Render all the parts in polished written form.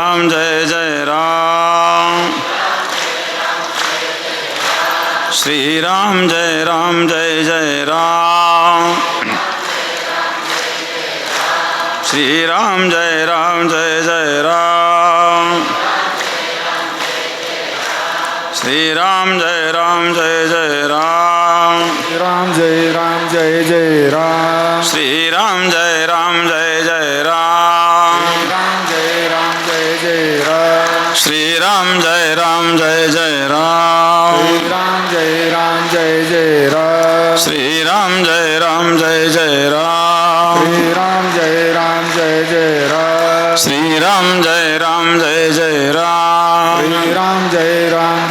राम जय जय राम। श्री राम जय जय राम। श्री राम जय जय राम। श्री राम जय जय राम। राम जय जय राम। श्री राम जय जय राम। श्री राम जय जय राम। श्री राम जय जय राम। श्री राम जय जय राम। श्री राम जय जय राम। श्री राम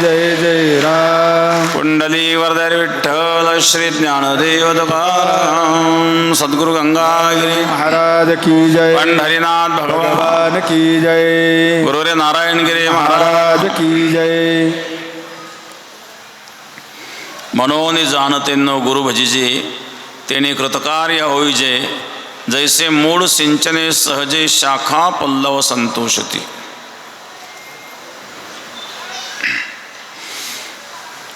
जय जय राम। कुंडली वरदर विठ्ठल श्री ज्ञानदेव तुकाराम सद्गुरु गंगागिरी महाराज की जय। पंढरीनाथ भगवान भगवान की जय। गुरुरे नारायणगिरी महाराज महाराज की जय। मनोनी जाणतेनो गुरु भजिजे तेने कृतकार्य होईजे जैसे मूळ सिंचने सहजे शाखा पल्लव संतोषती।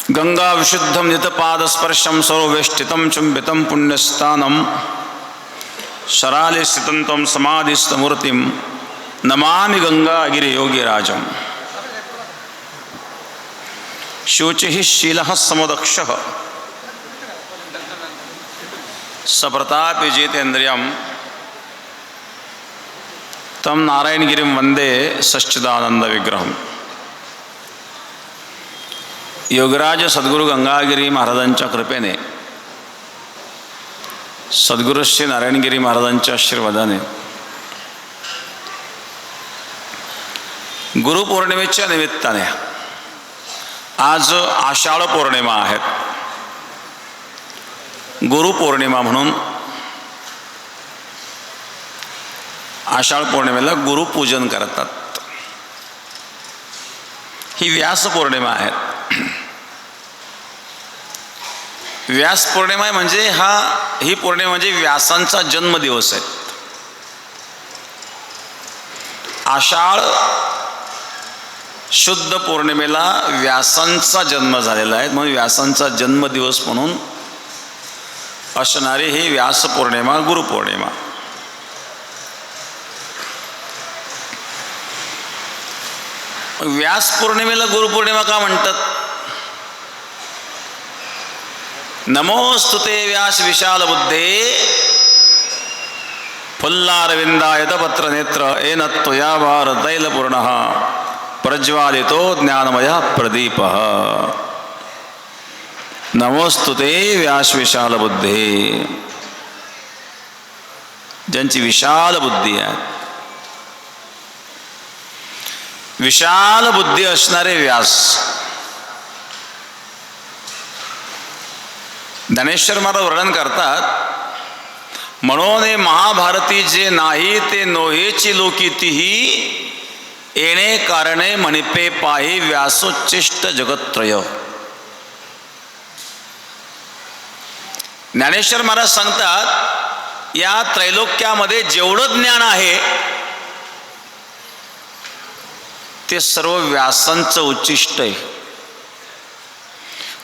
गंगा विशुद्धम नितपादस्पर्शम सर्ववेष्टितं चुंबितं पुण्यस्थानं शराले स्थितं त्वं समाधिस्थमूर्तिं नमामि गंगागिरि योगिराजम्। शुचिः शीलः समदक्षः सप्रतापि जितेन्द्रियं तं नारायणगिरिं वंदे सच्चिदानंद विग्रहम्। योगराज सद्गुरु गंगागिरी महाराजांच्या कृपेने सद्गुरु श्री नारायणगिरी महाराजांच्या आशीर्वादाने गुरुपौर्णिमेच्या निमित्ताने आज आषाढ पौर्णिमा आहे। गुरुपौर्णिमा म्हणून आषाढ पौर्णिमेला गुरुपूजन करतात। ही व्यास पौर्णिमा आहे। व्यास पौर्णिमा म्हणजे ही पौर्णिमा म्हणजे व्यासांचा जन्मदिवस आहे। आषाढ शुद्ध पौर्णिमेला व्यासांचा जन्म झालेला आहे म्हणून व्यासांचा जन्मदिवस म्हणून असणारी ही व्यास पौर्णिमा गुरुपौर्णिमा। व्यास पौर्णिमेला गुरुपौर्णिमा का म्हणतात? नमोस्तुते व्यास विशाल बुद्धे फुल्लारविंदायत पत्र नेत्र येन त्वया वार तैलपूर्णः प्रज्वालितो ज्ञानमय प्रदीपः। नमोस्तुते व्यास विशाल बुद्धे, ज्यांची विशाल बुद्धी आहे, विशाल बुद्धी असणारे व्यास। ज्ञानेश्वर महाराज वर्णन करतात, म्हणून महाभारती जे नाही ते नोहेची लोकितीही येणे कारणे म्हणिपे पाही व्यासोच्चिष्ट जगत्त्रय। ज्ञानेश्वर महाराज सांगतात, या त्रैलोक्यामध्ये जेवढं ज्ञान आहे ते सर्व व्यासांचं उच्चिष्ट आहे।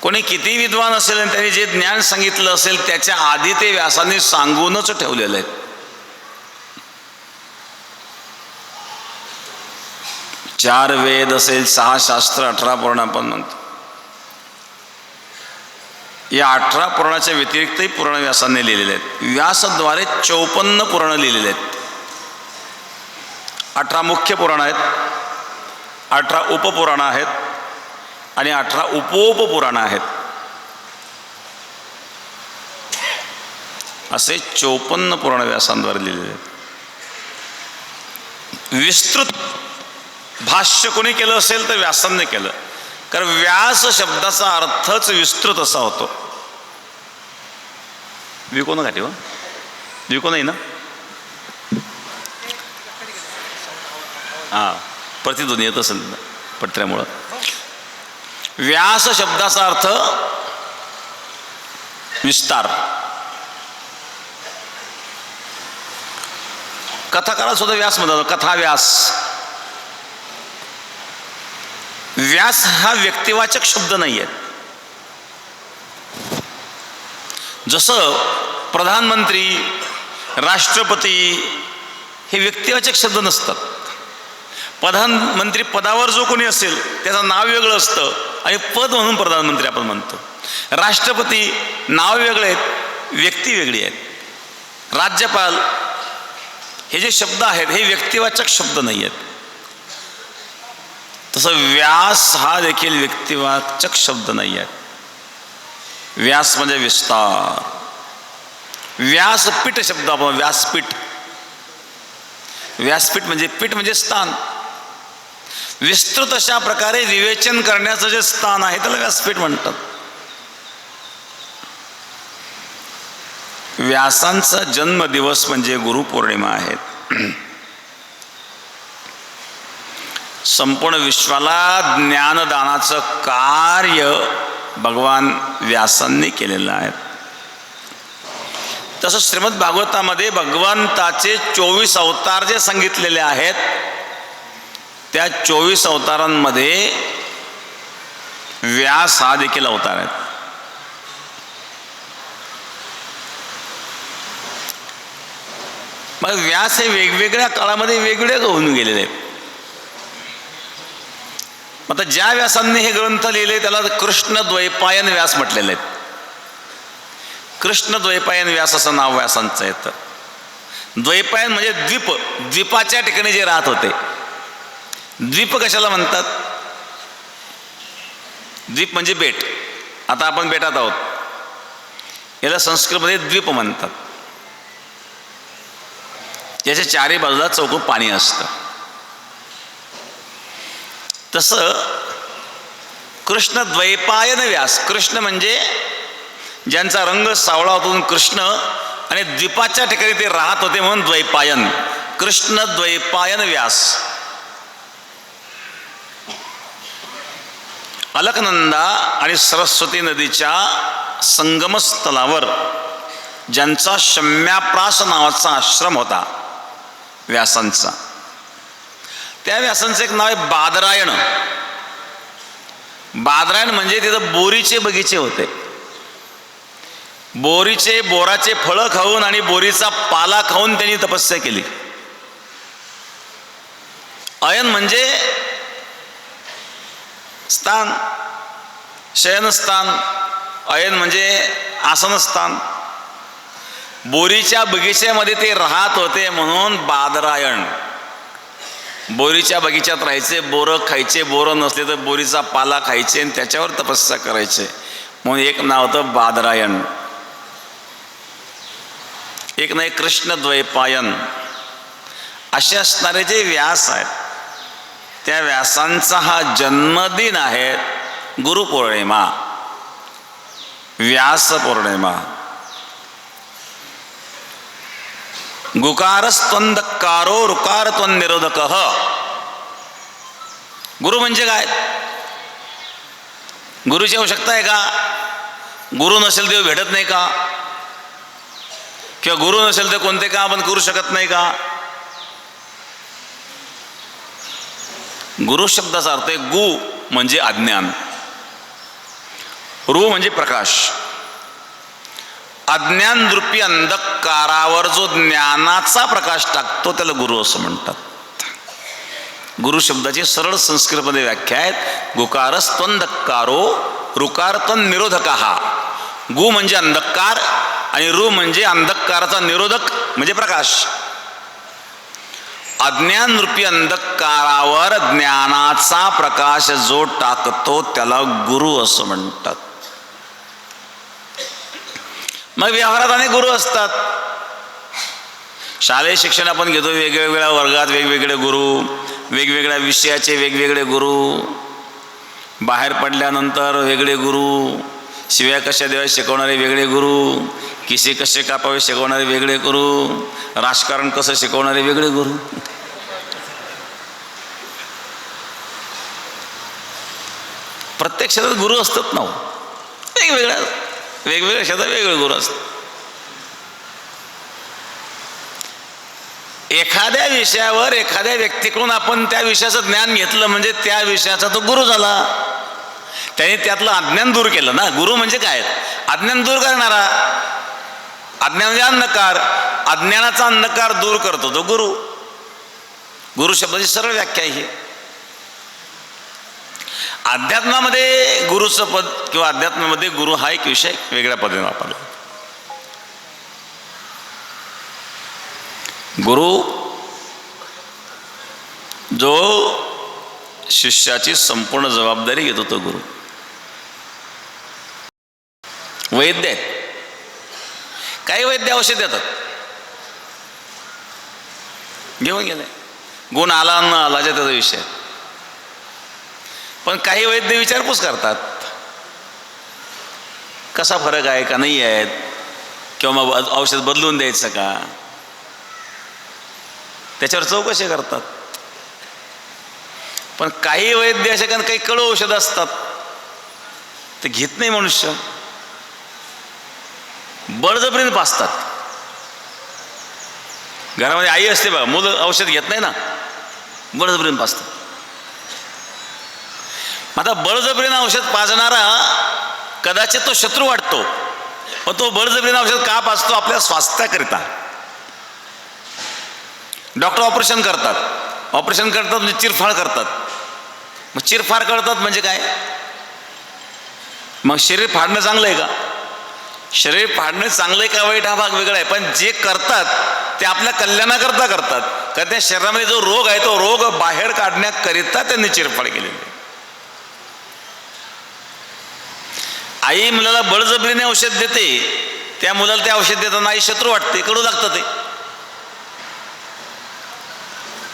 कोणी किती विद्वान असेल आणि त्यांनी जे ज्ञान सांगितलं असेल त्याच्या आधी ते व्यासांनी सांगूनच ठेवलेलं आहे। 4 वेद असेल, 6 शास्त्र, 18 पुराण आपण म्हणतो। या 18 पुराणाच्या व्यतिरिक्तही पुराण व्यासांनी लिहिलेले आहेत। व्यासद्वारे 54 पुराण लिहिलेले आहेत। 18 मुख्य पुराण आहेत, 18 उपपुराण आहेत आणि 18 उपोपपुराण आहेत। असे 54 पुराण व्यासांद्वारे लिहिलेले आहेत। विस्तृत भाष्य कोणी केलं असेल तर व्यासांनी केलं, कारण व्यास शब्दाचा अर्थच विस्तृत असा होतो। विको घाटी हो, विको नाही ना, हां प्रतिध्वनी येत असेल पत्र्यामुळं। व्यास शब्दाचा अर्थ विस्तार। कथाकाराला सुद्धा व्यास म्हणतात, कथा व्यास। व्यास हा व्यक्तिवाचक शब्द नाही आहे. जसं प्रधानमंत्री, राष्ट्रपती हे व्यक्तिवाचक शब्द नसतात. प्रधानमंत्री पदावर जो कोणी असेल त्याचं नाव वेगळं असतं आणि पद म्हणून प्रधानमंत्री आपण म्हणतो. राष्ट्रपती नाव वेगळे आहेत, व्यक्ती वेगळी आहेत. राज्यपाल हे जे शब्द आहेत हे व्यक्तिवाचक शब्द नाही आहेत. तसं व्यास हा देखील व्यक्तिवाचक शब्द नाही आहे. व्यास म्हणजे विस्तार. व्यासपीठ शब्द आपण व्यासपीठ, व्यासपीठ म्हणजे पीठ म्हणजे स्थान. विस्तृत अशा प्रकारे विवेचन करण्याचं जे स्थान आहे त्याला व्यासपीठ म्हणतात. व्यासांचा जन्मदिवस म्हणजे गुरुपौर्णिमा आहे. संपूर्ण विश्वाला ज्ञानदानाचं कार्य भगवान व्यासांनी केलेलं आहे. तसं श्रीमद भागवतामध्ये भगवंताचे 24 अवतार जे सांगितलेले आहेत त्या 24 अवतारांमध्ये व्यास हा देखील अवतार आहे. मग व्यास हे वेगवेगळ्या काळामध्ये वेगवेगळे होऊन गेलेले आहेत. आता ज्या व्यासांनी हे ग्रंथ लिहिले त्याला कृष्ण द्वैपायन व्यास म्हटलेले आहेत. कृष्ण द्वैपायन व्यास असं नाव व्यासांचं येतं. द्वैपायन म्हणजे द्वीप, द्वीपाच्या ठिकाणी जे राहत होते. द्वीप कशाला म्हणतात? द्वीप म्हणजे बेट. आता आपण बेटात आहोत, याला संस्कृतमध्ये द्वीप म्हणतात. याच्या चारी बाजूला चौकोन पाणी असतं. तसं कृष्ण द्वैपायन व्यास, कृष्ण म्हणजे ज्यांचा रंग सावळा होता कृष्ण, आणि द्वीपाच्या ठिकाणी ते राहत होते म्हणून द्वैपायन. कृष्ण द्वैपायन व्यास. अलकनंदा आणि सरस्वती नदीच्या संगमस्थलावर ज्यांचा शम्याप्रास नावाचा आश्रम होता व्यासांचा, त्या व्यासांचं एक नाव आहे बादरायण. बादरायण म्हणजे तिथं बोरीचे बगीचे होते. बोराचे फळं खाऊन आणि बोरीचा पाला खाऊन त्यांनी तपस्या केली. अयन म्हणजे स्थान, शयनस्थान. अयन म्हणजे आसनस्थान. बोरीच्या बगीच्यामध्ये ते राहत होते म्हणून बादरायण. बोरीच्या बगीच्यात राहायचे, बोरं खायचे, बोरं नसले तर बोरीचा पाला खायचे आणि त्याच्यावर तपस्या करायचे म्हणून एक नाव होतं बादरायण. एक नाही कृष्ण द्वैपायन. असे असणारे जे व्यास आहेत त्या व्यासांचा हा जन्मदिन आहे गुरुपौर्णिमा, व्यास पौर्णिमा. गुकारस्त्वंदकारो रुकारत्वनिरोधक. गुरु म्हणजे काय? गुरुची आवश्यकता आहे का? गुरु नसेल देव भेटत नाही का? किंवा गुरु नसेल तर कोणते काम आपण करू शकत नाही का? गुरु शब्दाचा अर्थ आहे गु म्हणजे अज्ञान, रु म्हणजे प्रकाश. अज्ञान रूपी अंधकारावर जो ज्ञानाचा प्रकाश टाकतो त्याला गुरु असं म्हणतात. गुरु शब्दाची सरळ संस्कृतमध्ये व्याख्या आहेत गुकारस्त्वंदकारो रुकारत्वनिरोधकः. गु म्हणजे अंधकार आणि रु म्हणजे अंधकाराचा निरोधक म्हणजे प्रकाश. अज्ञान रूपी अंधकारावर ज्ञानाचा प्रकाश जो टाकतो त्याला गुरु असं म्हणतात. मग व्यवहारात अनेक गुरु असतात. शालेय शिक्षण आपण घेतो, वेगवेगळ्या वर्गात वेगवेगळे गुरु, वेगवेगळ्या विषयाचे वेगवेगळे गुरु. बाहेर पडल्यानंतर वेगळे गुरु, शिव्या कशा द्याव्या शिकवणारे वेगळे गुरु, किसे कसे कापावे शिकवणारे वेगळे गुरु, राजकारण कसं शिकवणारे वेगळे गुरु. प्रत्येक क्षेत्रात गुरु असतात ना, वेगवेगळ्या क्षेत्रात वेगवेगळे गुरु असतात. एखाद्या विषयावर एखाद्या व्यक्तीकडून आपण त्या विषयाचं ज्ञान घेतलं म्हणजे त्या विषयाचा तो गुरु झाला. त्याने त्यातलं अज्ञान दूर केलं ना. गुरु म्हणजे काय? अज्ञान दूर करणारा. अज्ञान म्हणजे अंधकार. अज्ञानाचा अंधकार दूर करतो तो गुरु. गुरु शब्दाची सरळ व्याख्या ही. अध्यात्मामध्ये गुरुचं पद किंवा अध्यात्मामध्ये गुरु हा एक विषय वेगळ्या पद्धतीने वापरला. गुरु जो शिष्याची संपूर्ण जबाबदारी घेतो तो गुरु. वैद्य आहेत, काही वैद्य औषध देतात, घेऊन गेले, गुण आला न आलाच्या त्याचा विषय. पण काही वैद्य विचारपूस करतात, कसा फरक आहे का नाही आहेत, किंवा मग औषध बदलून द्यायचं का, त्याच्यावर चौकशी करतात. पण काही वैद्य असे काही कडू औषध असतात ते घेत नाही मनुष्य, बळजबरीने पाजतात. घरामध्ये आई असते बघा, मुलं औषध घेत नाही ना, बळजबरीने पाजतात. आता बळजबरीने औषध पाजणारा कदाचित तो शत्रू वाटतो, पण तो बळजबरीने औषध का पाजतो? आपल्या स्वास्थ्याकरिता. डॉक्टर ऑपरेशन करतात, ऑपरेशन करतात म्हणजे चिरफाड करतात. मग चिरफाड करतात म्हणजे काय? मग शरीर फाडणं चांगलं आहे का? शरीर फाडणं चांगलं आहे का वाईट हा भाग वेगळा आहे, पण जे करतात ते आपल्या कल्याणाकरता करतात. कारण त्या शरीरामध्ये जो रोग आहे तो रोग बाहेर काढण्याकरिता त्यांनी चिरफाड केलेली आहे. आई मुलाला बळजबरीने औषध देते, त्या मुलाला ते औषध देताना आई शत्रू वाटते, कडू लागतं ते.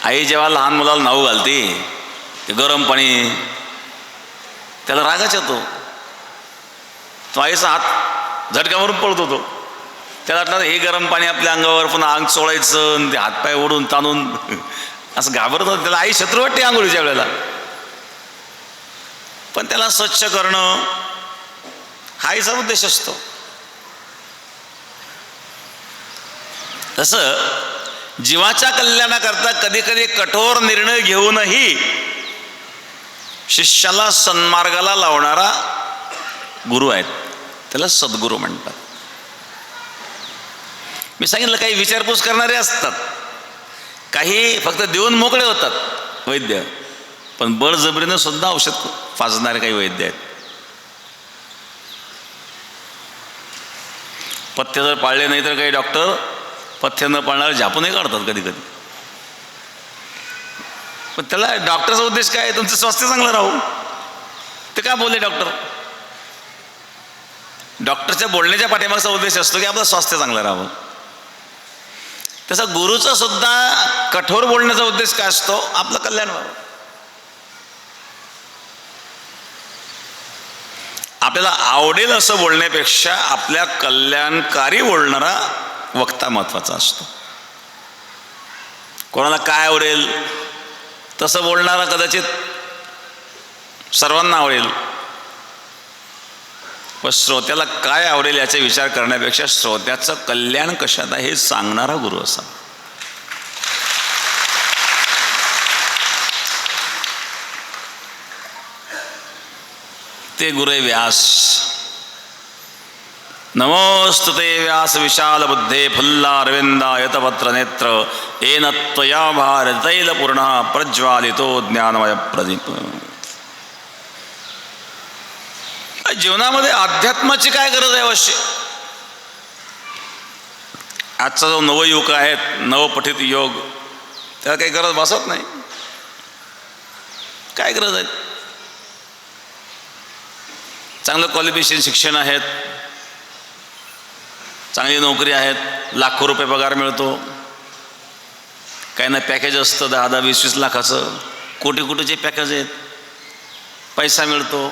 आई जेव्हा लहान मुलाला नाऊ घालते, ते गरम पाणी, त्याला रागाच येतो. तो आईचा हात झटक्यावरून पळतो. तो त्याला वाटलं हे गरम पाणी आपल्या अंगावर, पुन्हा अंग चोळायचं, ते हातपाय ओढून ताणून असं घाबरत होतं. त्याला आई शत्रू वाटते आंघोळीच्या वेळेला. पण त्याला स्वच्छ करणं हा आईचा उद्देश असतो. तसं जीवाच्या कल्याणाकरता कधी कधी कठोर निर्णय घेऊनही शिष्याला सन्मार्गाला लावणारा गुरु आहेत, त्याला सद्गुरू म्हणतात. मी सांगितलं काही विचारपूस करणारे असतात, काही फक्त देऊन मोकळे होतात वैद्य, पण बळजबरीनं सुद्धा औषध पाजणारे काही वैद्य आहेत. पथ्य जर पाळले नाही तर काही डॉक्टर पथ्य न पाळणारे झापूनही काढतात कधी कधी. पण त्याला डॉक्टरचा उद्देश काय? तुमचं स्वास्थ्य चांगलं राहू. ते काय बोलले डॉक्टर? डॉक्टरच्या बोलण्याच्या पाठीमागचा उद्देश असतो की आपलं स्वास्थ्य चांगलं राहावं. तसा गुरुचा सुद्धा कठोर बोलण्याचा उद्देश काय असतो? आपलं कल्याण व्हावं. आपल्याला आवडेल असं बोलण्यापेक्षा आपल्या कल्याणकारी बोलणारा वक्ता महत्वाचा असतो. कोणाला काय आवडेल तसं बोलणारा कदाचित सर्वांना आवडेल, पण श्रोत्याला काय आवडेल याचा विचार करण्यापेक्षा श्रोत्याचं कल्याण कशात आहे हे सांगणारा गुरु असा. ते गुरु व्यास. नमोस्तुते व्यास विशाल बुद्धे फुल्लारविंदायत पत्र नेत्र येन त्वया भारतैल पूर्ण प्रज्वालितो ज्ञानमय प्रदीप. जीवनामध्ये अध्यात्माची काय गरज आहे? अवश्य आजचा जो नवयुग आहे, नवपठित योग, त्याला काही गरज भासत नाही. काय गरज आहे? चांगलं क्वालिफिकेशन शिक्षण आहेत, चांगली नोकरी आहेत, लाखो रुपये पगार मिळतो, काही ना पॅकेज असतं 10-10, 20-20 लाखाचं, कोटी पॅकेज आहेत, पैसा मिळतो.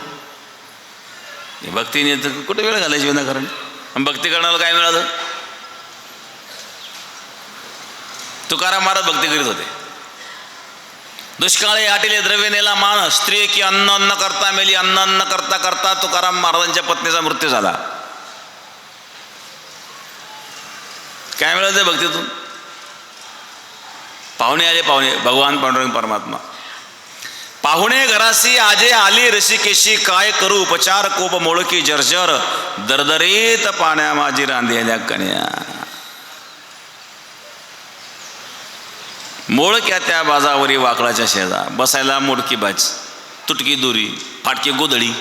भक्तीने तर कुठे वेळ घालायची विनाकारण. भक्ती करण्याला काय मिळालं? तुकाराम महाराज भक्ती करीत होते. दुष्काळी आटिले द्रव्य नेला मान, स्त्री की अन्न अन्न करता मेली, अन्न अन्न करता करता तुकाराम महाराजांच्या पत्नीचा मृत्यू झाला. काय मिळालं भक्तीतून? पाहुणे आले, पाहुणे भगवान पांडुरंग परमात्मा. पाहुणे घरासी आजे आली ऋषिकेशी, काय करू उपचार कोप मोळकी जर्जर, दरदरीत पाण्या माझी रांधेल्या कन्या. मोळक्या त्या बाजावरी वाकळाच्या शेजार, बसायला मोडकी बाज, तुटकी दोरी, फाटकी गोधडी.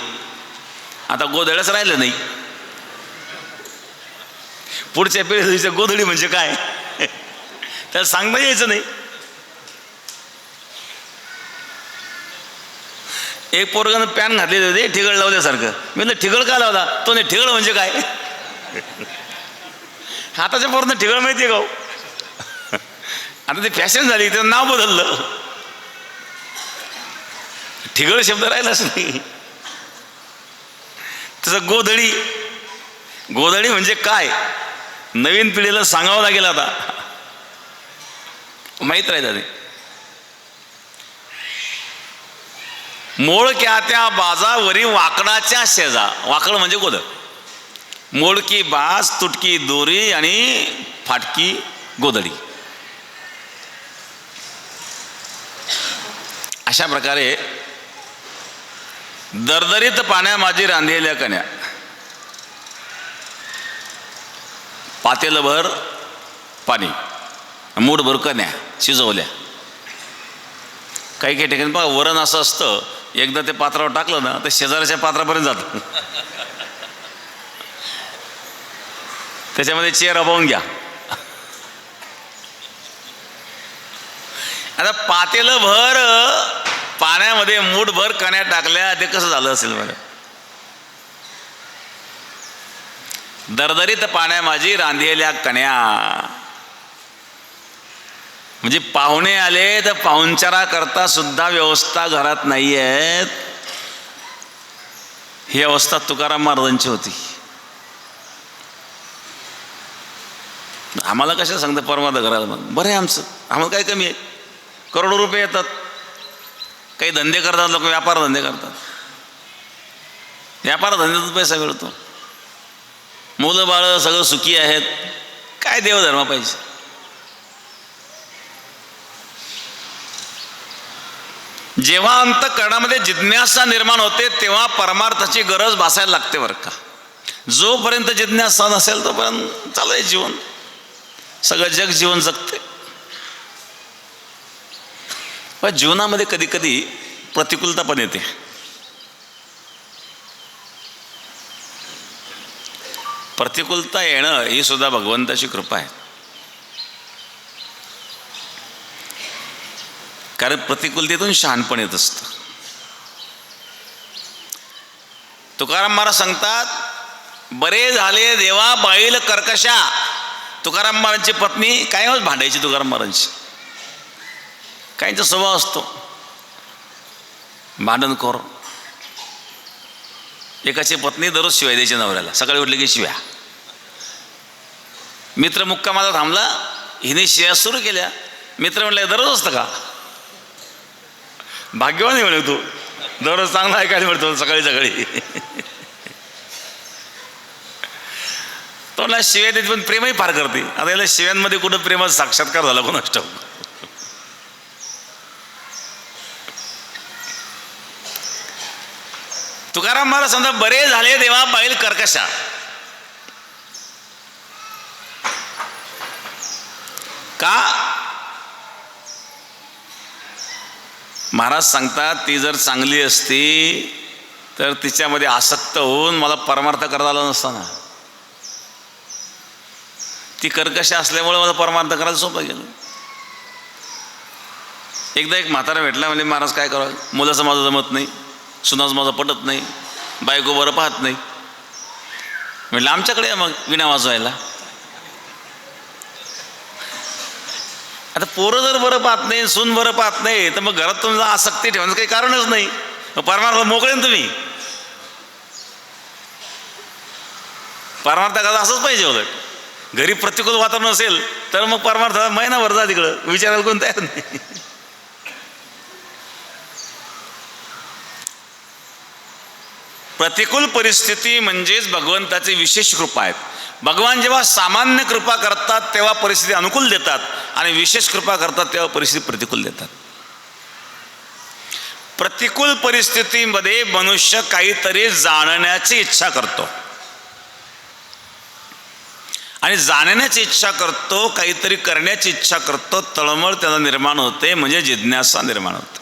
आता गोधड्याच राहिलं नाही. पुढच्या पिढीच्या गोधडी म्हणजे काय त्याला सांगता यायचं नाही. एक पोरगानं पॅन घातलेले होते ठिगळ लावल्यासारखं. मी म्हणलं ठिगळ का लावला? तो नाही, ठिगळ म्हणजे काय? आताच्या पोरांना ठिगळ माहिती आहे का? आता ते फॅशन झाली, त्याचं नाव बदललं. ठिगळ शब्द राहिलाच नाही. तसं गोधडी, गोधडी म्हणजे काय नवीन पिढीला सांगावं लागेल. आता माहीत राहिलं ते. मोळक्या त्या बाजावरी वाकडाच्या शेजा, वाकड म्हणजे गोधड, मोडकी बाज, तुटकी दोरी आणि फाटकी गोधडी. अशा प्रकारे दरदरीत पाण्या माझी रांधलेल्या कन्या. पातेलभर पाणी, मूठभर कन्या शिजवल्या. काही काही ठिकाणी बघा वरण असं असतं, एकदा ते पात्रावर टाकलं ना तर शेजाऱ्याच्या पात्रापर्यंत जातं. त्याच्यामध्ये चेहरा पाहून घ्या. आता पातेलभर पाण्यामध्ये मूठभर कण्या टाकल्या, ते कसं झालं असेल बरं? दरदरीत पाण्या माझी रांधलेल्या कन्या. म्हणजे पाहुणे आले तर पाहुणचारा करता सुद्धा व्यवस्था घरात नाही आहेत. ही अवस्था तुकाराम महाराजांची होती. आम्हाला कशा सांगतं परमार्थ घराला? मग बरं आहे आमचं, आम्हाला काय कमी आहे? करोडो रुपये येतात. काही धंदे करतात लोक, व्यापार धंदे करतात, व्यापार धंद्यातून पैसा मिळतो. मुलं बाळ सगळं सुखी आहेत. काय देवधर्म पाहिजे? जेव्हा अंतःकरणामध्ये जिज्ञासा निर्माण होते तेव्हा परमार्थाची गरज भासायला लागते बरं का. जोपर्यंत जिज्ञासा नसेल तोपर्यंत चालू जीवन, सगळं जग जीवन जगते. पण जीवनामध्ये कधी कधी प्रतिकूलता पण येते. प्रतिकूलता येणं ही सुद्धा भगवंताची कृपा आहे. कारण प्रतिकूलतेतून शहाणपण येत असतं. तुकाराम महाराज सांगतात, बरे झाले देवा बाईल कर्कशा. तुकाराम महाराजांची पत्नी कायमच भांडायची तुकाराम महाराजांची. काहींचा स्वभाव असतो भांडणखोर. एकाची पत्नी दररोज शिवाय द्यायची नवऱ्याला, सकाळी उठले की शिव्या. मित्र मुक्कामाला थांबला, हिने शिव्या सुरू केल्या. मित्र म्हटलं दररोज असतं का? भाग्यवान आहे म्हणे तू, दररोज चांगला ऐकायला मिळतो सकाळी सकाळी. तोला शिव्या देते पण प्रेमही फार करते. आता याला शिव्यांमध्ये कुठं प्रेमाचा साक्षात्कार झाला कोणास ठाऊक. तुकाराम महाराज समजा बरे झाले देवा बाईल कर्कशा. का? महाराज सांगतात ती जर चांगली असती तर तिच्यामध्ये आसक्त होऊन मला परमार्थ करता आला नसता ना. ती कर्कश असल्यामुळे मला परमार्थ करायला सोपं गेलं. एकदा एक म्हातारा भेटला, म्हणजे महाराज काय करावं, मुलाचं माझं जमत नाही, सुनाचं माझं पटत नाही, बायको बरं पाहत नाही. म्हटलं आमच्याकडे या मग विणा वाजवायला. आता पोरं जर बरं पाहत नाही, सून बरं पाहत नाही, तर मग घरात तुमचा आसक्ती ठेवण्याचं काही कारणच नाही. परमार्थ मोकळे ना तुम्ही. परमार्थ करा असंच पाहिजे. उलट घरी प्रतिकूल वातावरण असेल तर मग परमार्थ महिनाभर जा तिकडं, विचारायला कोण तयार नाही. प्रतिकूल परिस्थिती म्हणजेच भगवंताची विशेष कृपा आहेत. भगवान जेव्हा सामान्य कृपा करतात तेव्हा परिस्थिती अनुकूल देतात, आणि विशेष कृपा करतात तेव्हा परिस्थिती प्रतिकूल देतात. प्रतिकूल परिस्थितीमध्ये मनुष्य काहीतरी जाणण्याची इच्छा करतो आणि जाणण्याची इच्छा करतो, काहीतरी करण्याची इच्छा करतो, तळमळ त्याला निर्माण होते, म्हणजे जिज्ञासा निर्माण होते.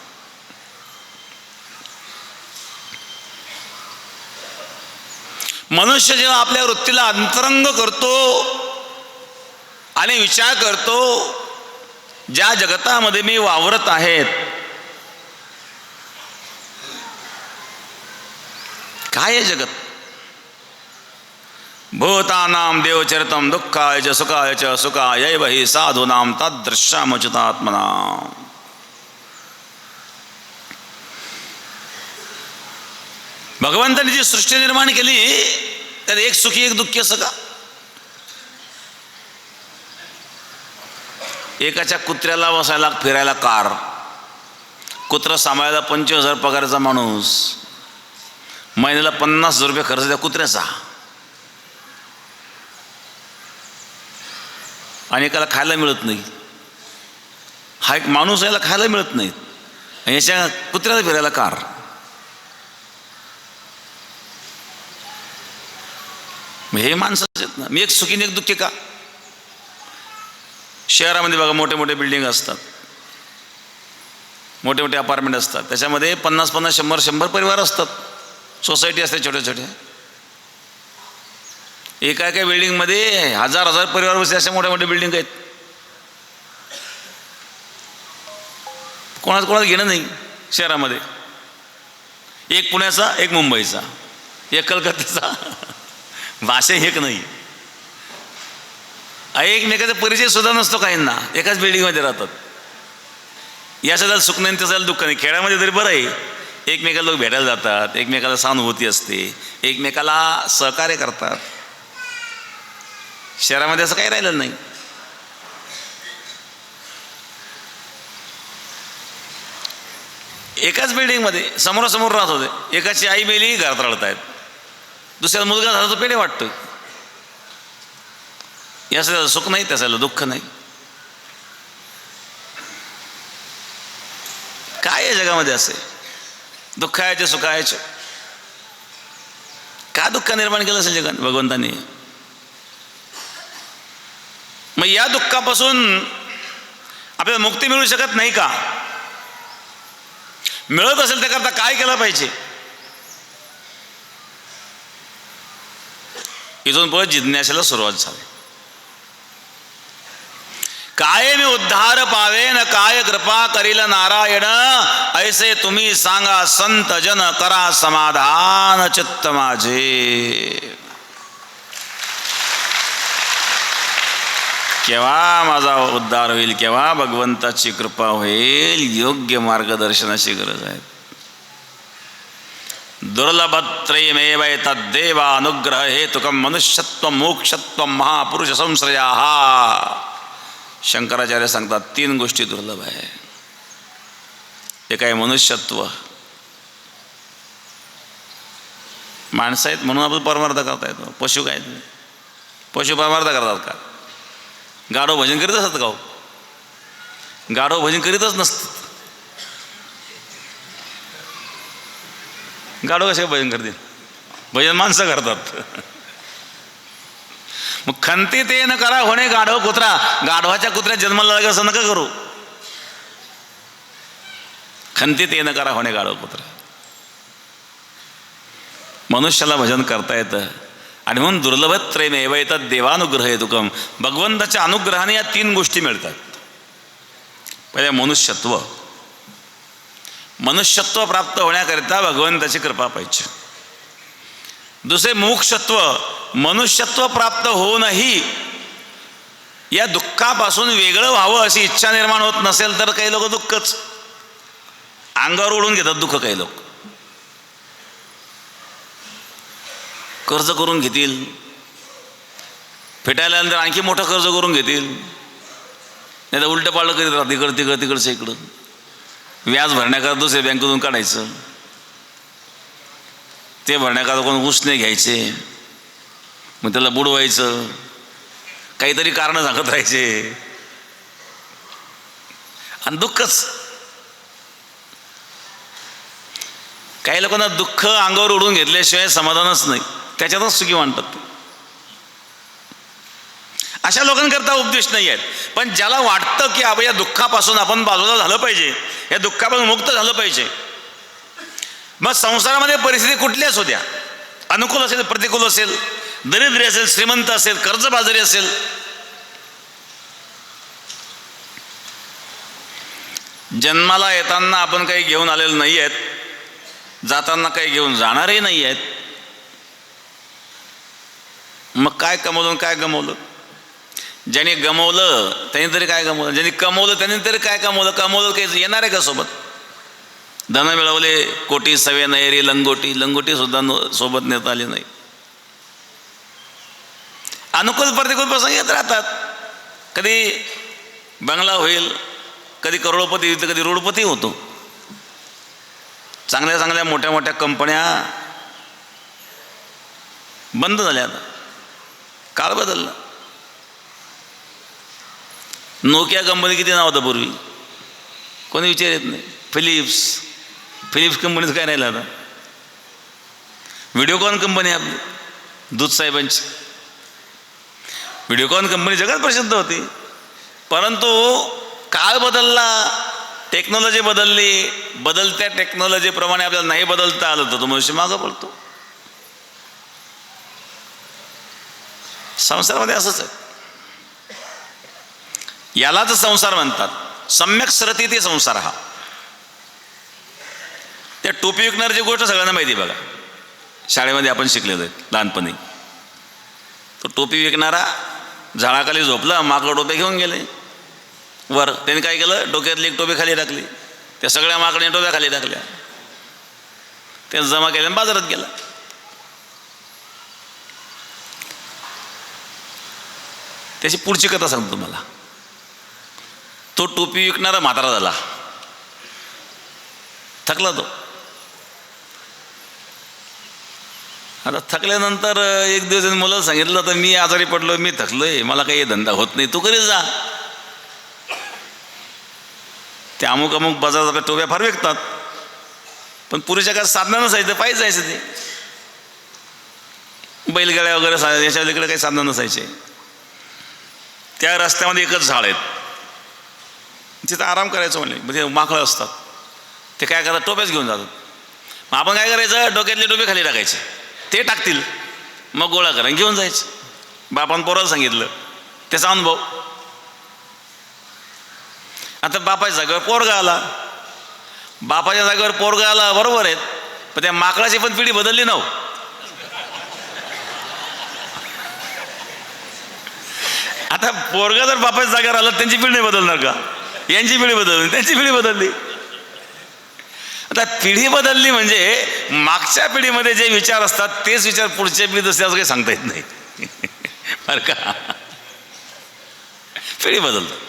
मनुष्य जेव्हा आपल्या वृत्तीला अंतरंग करतो आणि विचार करतो, ज्या जगतामध्ये मी वावरत आहेत, काय आहे जगत? भूतानां देवचरितम दुःखाय च सुखाय च सुखाय वही साधूनां तदृश्यामच्युतात्मना. भगवंतांनी जी सृष्टी निर्माण केली त्यात एक सुखी एक दुःखी असं का? एकाच्या कुत्र्याला बसायला फिरायला कार, कुत्रा सांभाळायला 25,000 पगाराचा माणूस, महिन्याला 50,000 रुपये खर्च त्या कुत्र्याचा, आणि एकाला खायला मिळत नाही. हा एक माणूस याला खायला मिळत नाही आणि याच्या कुत्र्याला फिरायला कार. हे माणसं आहेत ना. मी एक सुखी एक दुःखी का? शहरामध्ये बघा मोठे मोठे बिल्डिंग असतात, मोठे मोठे अपार्टमेंट असतात, त्याच्यामध्ये 50-50, 100-100 परिवार असतात, सोसायटी असते छोट्या छोट्या. एका एका बिल्डिंगमध्ये 1000-1000 परिवार बसले, अशा मोठ्या मोठ्या बिल्डिंग आहेत. कोणाला घेणं नाही शहरामध्ये. एक पुण्याचा, एक मुंबईचा, एक कलकत्त्याचा, भाषा एक नाही, एकमेकाचा परिचय सुद्धा नसतो काहींना, एकाच बिल्डिंगमध्ये राहतात. याच्याला सुख नाही त्याच्याला दुःख नाही. खेड्यामध्ये तरी बरं आहे, एकमेकाला लोक भेटायला जातात, एकमेकाला सहानुभूती असते, एकमेकाला सहकार्य करतात. शहरामध्ये असं काही राहिलं नाही. एकाच बिल्डिंगमध्ये समोरासमोर राहत होते, एकाची आई मेली घरात रडत आहेत, दुसऱ्याला मुलगा झाला तो पेढे वाटतोय. याचं सुख नाही त्याच्याला दुःख नाही. काय आहे जगामध्ये असे? दुःखायचे सुखायचे. का दुःख निर्माण केलं असेल जगाने भगवंतांनी? मग या दुःखापासून आपल्याला मुक्ती मिळू शकत नाही का? मिळत असेल त्याकरता काय केलं पाहिजे? इथून पुढे जिज्ञासेला सुरुवात झाली. काय मी उद्धार पावे न काय कृपा करील नारायण, ऐसे तुम्ही सांगा संत जन करा समाधान चित्त माझे. केव्हा माझा उद्धार होईल, केव्हा भगवंताची कृपा होईल? योग्य मार्गदर्शनाची गरज आहे. दुर्लभत्रयमेव तद्देव अनुग्रह हेतुकम मनुष्यत्व मोक्षत्व महापुरुष संश्रया. शंकराचार्य सांगतात 3 गोष्टी दुर्लभ आहे. एक आहे मनुष्यत्व. माणसं आहेत म्हणून आपण परमार्थ करता येतो. पशु काय, पशु परमार्थ करतात का? गाढव भजन करीत असतात का हो? गाढव भजन करीतच नसतात. गाढव कसे भजन करतील? भजन माणसं करतात. मग खंती ते न करा होणे गाढव कुत्रा. गाढवाच्या कुत्र्या जन्माला लागेल असं नका करू. खंती ते न करा होणे गाढव कुत्रा. मनुष्याला भजन करता येतं आणि म्हणून दुर्लभत्रयमेव येतात देवानुग्रह हेतुकम. भगवंताच्या अनुग्रहाने या 3 गोष्टी मिळतात. पहिले मनुष्यत्व. मनुष्यत्व प्राप्त होण्याकरिता भगवंताची कृपा पाहिजे. दुसरे मोक्षत्व. मनुष्यत्व प्राप्त होऊनही या दुःखापासून वेगळं व्हावं अशी इच्छा निर्माण होत नसेल तर काही लोक दुःखच अंगावर ओढून घेतात. दुःख काही लोक कर्ज करून घेतील, फेटायला आल्यानंतर आणखी मोठं कर्ज करून घेतील, नाही तर उलटं पालटं करीत राहतात. तिकडचं इकडं व्याज भरण्याकरता दुसऱ्या बँकेतून काढायचं, ते भरण्याकरता कोण उसने घ्यायचे, मग त्याला बुडवायचं, काहीतरी कारणं सांगत राहायचे. आणि दुःखच. काही लोकांना दुःख अंगावर ओढून घेतल्याशिवाय समाधानच नाही, त्याच्यातच सुखी मानतात ते. अशा लोकांकरता उपदेश नाही आहेत. पण ज्याला वाटतं की आपण या दुःखापासून आपण बाजूला झालं पाहिजे, या दुःखापासून मुक्त झालं पाहिजे, मग संसारामध्ये परिस्थिती कुठली असू द्या, अनुकूल असेल प्रतिकूल असेल, दरिद्री असेल श्रीमंत असेल, कर्जबाजारी असेल, जन्माला येताना आपण काही घेऊन आलेलो नाही आहेत, जाताना काही घेऊन जाणारही नाही आहेत. मग काय कमवलं काय गमवलं? ज्याने गमवलं त्याने तरी काय गमवलं, ज्यांनी कमवलं त्याने तरी काय कमवलं? कमवलं काही येणार आहे का सोबत? धन मिळवले कोटी सवे नयरी लंगोटी, लंगोटी सुद्धा सोबत नेता आली नाही. अनुकूल प्रतिकूल प्रसंग येत राहतात. कधी बंगला होईल, कधी करोडपती, तर कधी रोडपती होतो. चांगल्या चांगल्या मोठ्या मोठ्या कंपन्या बंद झाल्या, आता काळ बदलला. नोकिया कंपनी किती नाव होतं पूर्वी, कोणी विचार येत नाही. फिलिप्स कंपनीचं काय राहिलं आता. व्हिडिओकॉन कंपनी आपली दूध साहेबांची, व्हिडिओकॉन कंपनी जगात प्रसिद्ध होती. परंतु काळ बदलला, टेक्नॉलॉजी बदलली, बदलत्या टेक्नॉलॉजीप्रमाणे आपल्याला नाही बदलता आलं तर तो मनुष्य मागं पडतो. संसारामध्ये असंच आहे. यालाच संसार म्हणतात. सम्यक सरती ते संसार. हा त्या टोपी विकणाऱ्याची गोष्ट सगळ्यांना माहिती बघा, शाळेमध्ये आपण शिकलेलो आहे लहानपणी. तो टोपी विकणारा झाडाखाली झोपला, माकड टोप्या घेऊन गेले वर. त्याने काय केलं, डोक्यातली एक टोपी खाली टाकली, त्या सगळ्या माकडाने टोप्या खाली टाकल्या, ते जमा केल्या बाजारात गेला. त्याची पुढची कथा सांगतो तुम्हाला. तो टोपी विकणारा म्हातारा झाला, थकला तो. आता थकल्यानंतर एक दिवस मुलाला सांगितलं, तर मी आजारी पडलो, मी थकलोय, मला काही धंदा होत नाही, तू करीत जा. ते अमुक अमुक बाजारात टोप्या फार विकतात, पण पुरेच्या काळात साधनं नसायचं, पायी जायचं. ते बैलगाड्या वगैरे याच्या इकडे काही साधनं नसायचे. त्या रस्त्यामध्ये एकच झाड आहेत, तिथं आराम करायचं म्हणले. म्हणजे माकडं असतात, ते काय करतात, टोप्याच घेऊन जातात. मग आपण काय करायचं, डोक्यातले टोपे खाली टाकायचे, ते टाकतील, मग गोळा करा घेऊन जायचे. बापानं पोराला सांगितलं, त्याचा अनुभव. आता बापाच्या जागेवर पोरगा आला, बापाच्या जागेवर पोरगा आला, बरोबर आहेत, पण त्या माकडाची पण पिढी बदलली ना. आता पोरगा जर बापाच्या जागेवर आला, त्यांची पिढी नाही बदलणार का? यांची पिढी बदलली, त्यांची पिढी बदलली. आता पिढी बदलली म्हणजे मागच्या पिढीमध्ये जे विचार असतात तेच विचार पुढच्या पिढीत असते असं काही सांगता येत नाही. बरं का, पिढी बदलतो.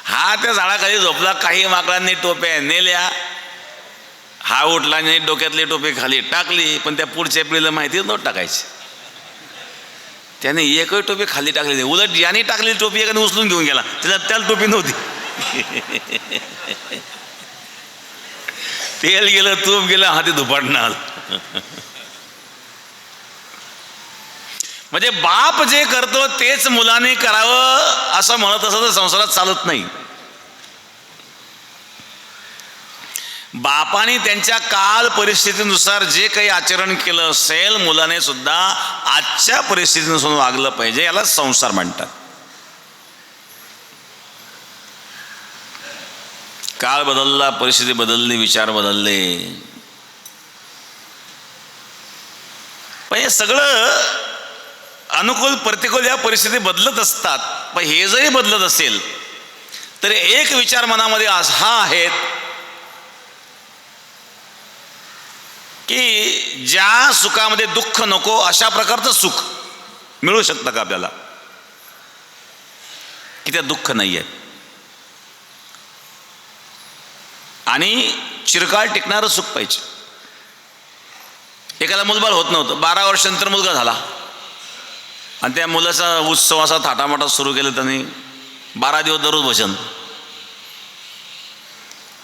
हा त्या झाडाखाली झोपला, काही माकडांनी टोप्या नेल्या, हा उठला नाही, डोक्यातली टोपी खाली टाकली, पण त्या पुढच्या पिढीला माहिती नव्हतं टाकायची. त्याने एकही टोपी खाली टाकली नाही, उलट याने टाकलेली टोपी एकाने उचलून घेऊन गेला, त्याला टोपी नव्हती. तेल गेलं, तूप गेलं, हाती धुपाटणं आलं. म्हणजे बाप जे करतो तेच मुलाने करावं असं म्हणत असं तर संसारात चालत नाही. बापाने त्यांच्या काल परिस्थितीनुसार जे काही आचरण केलं असेल, मुलाने सुद्धा आजच्या परिस्थितीनुसार वागलं पाहिजे. याला संसार म्हणतात. काळ बदलला, परिस्थिती बदलली, विचार बदलले, पण हे सगळं अनुकूल प्रतिकूल या परिस्थिती बदलत असतात. पण हे जरी बदलत असेल तरी एक विचार मनामध्ये हा आहे की ज्या सुखामध्ये दुःख नको अशा प्रकारचं सुख मिळू शकतं का आपल्याला, की त्या दुःख नाही आहे आणि चिरकाळ टिकणारं सुख पाहिजे. एकाला मुलबाळ होत नव्हतं, 12 वर्षानंतर मुलगा झाला आणि त्या मुलाचा उत्सव असा थाटामाटात सुरू केला त्यांनी. 12 दिवस दररोज भजन,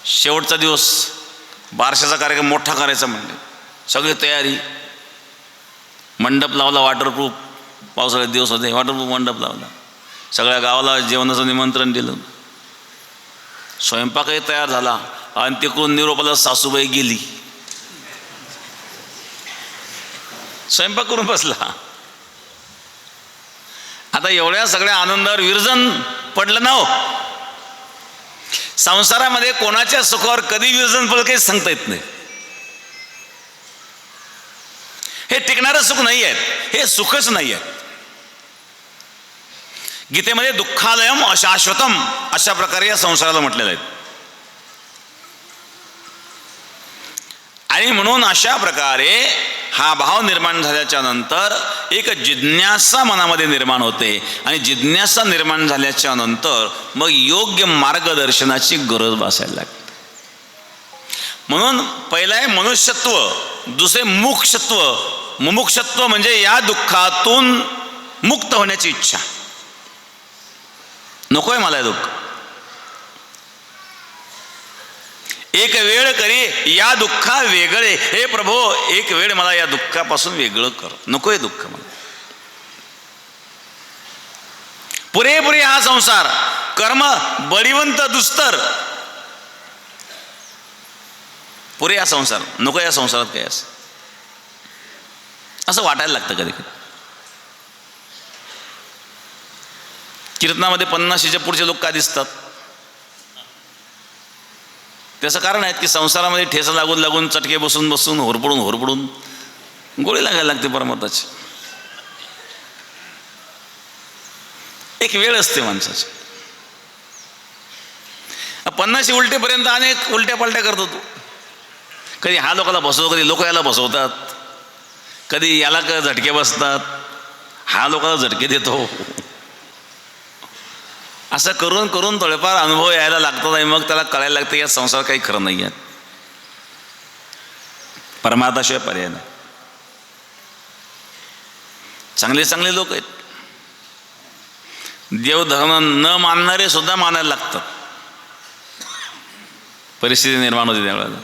शेवटचा दिवस बारशाचा कार्यक्रम मोठा करायचा म्हणले, सगळी तयारी, मंडप लावला वॉटरप्रूफ, पावसाळ्यात दिवस होते, वॉटरप्रूफ मंडप लावला, सगळ्या गावाला जेवणाचं निमंत्रण दिलं, स्वयंपाकही तयार झाला आणि तिकडून निरोपाला सासूबाई गेली, स्वयंपाक करून बसला. आता एवढ्या सगळ्या आनंदावर विरजन पडलं ना हो. संसारामध्ये कोणाच्या सुखावर कधी विरजन पडलं काही सांगता येत नाही. हे टिकणारं सुख नाही आहे, हे सुखच नाही आहे. गीतेमध्ये दुःखालयम अशाश्वतम अशा प्रकारे या संसाराला म्हटलेलं आहे. आणि म्हणून अशा प्रकारे हा भाव निर्माण झाल्याच्या नंतर एक जिज्ञासा मनामध्ये निर्माण होते आणि जिज्ञासा निर्माण झाल्याच्या नंतर मग योग्य मार्गदर्शनाची गरज भासायला लागते. म्हणून पहिलं आहे मनुष्यत्व, दुसरे मुमुक्षत्व. मुमुक्षत्व म्हणजे या दुःखातून मुक्त होण्याची इच्छा, नकोय मला हे दुःख, एक वेळ करी या दुःखा वेगळे, हे प्रभो एक वेळ मला या दुःखापासून वेगळं कर, नकोय दुःख मला. पुरेपुरे हा संसार कर्म बळीवंत दुस्तर, पुरे हा संसार, नको या संसारात काय असं वाटायला लागतं कधी कधी. कीर्तनामध्ये 50च्या पुढचे लोक का दिसतात? त्याचं कारण आहे की संसारामध्ये ठेस लागून लागून, चटके बसून बसून, होरपडून गोळी लागायला लागते परमार्थाची. एक वेळ असते माणसाची. 50 उलटेपर्यंत अनेक उलट्या पालट्या करतो तू. कधी हा लोकाला बसवतो, कधी लोक याला बसवतात, कधी याला झटके बसतात, हा लोकाला झटके देतो. असं करून करून थोडेफार अनुभव यायला लागतात आणि मग त्याला कळायला लागतं या संसार काही खरं नाही आहे, परमार्थाशिवाय पर्याय नाही. चांगले चांगले लोक आहेत, देवधर्म न मानणारे सुद्धा मानायला लागतात. परिस्थिती निर्माण होते त्यावेळेला.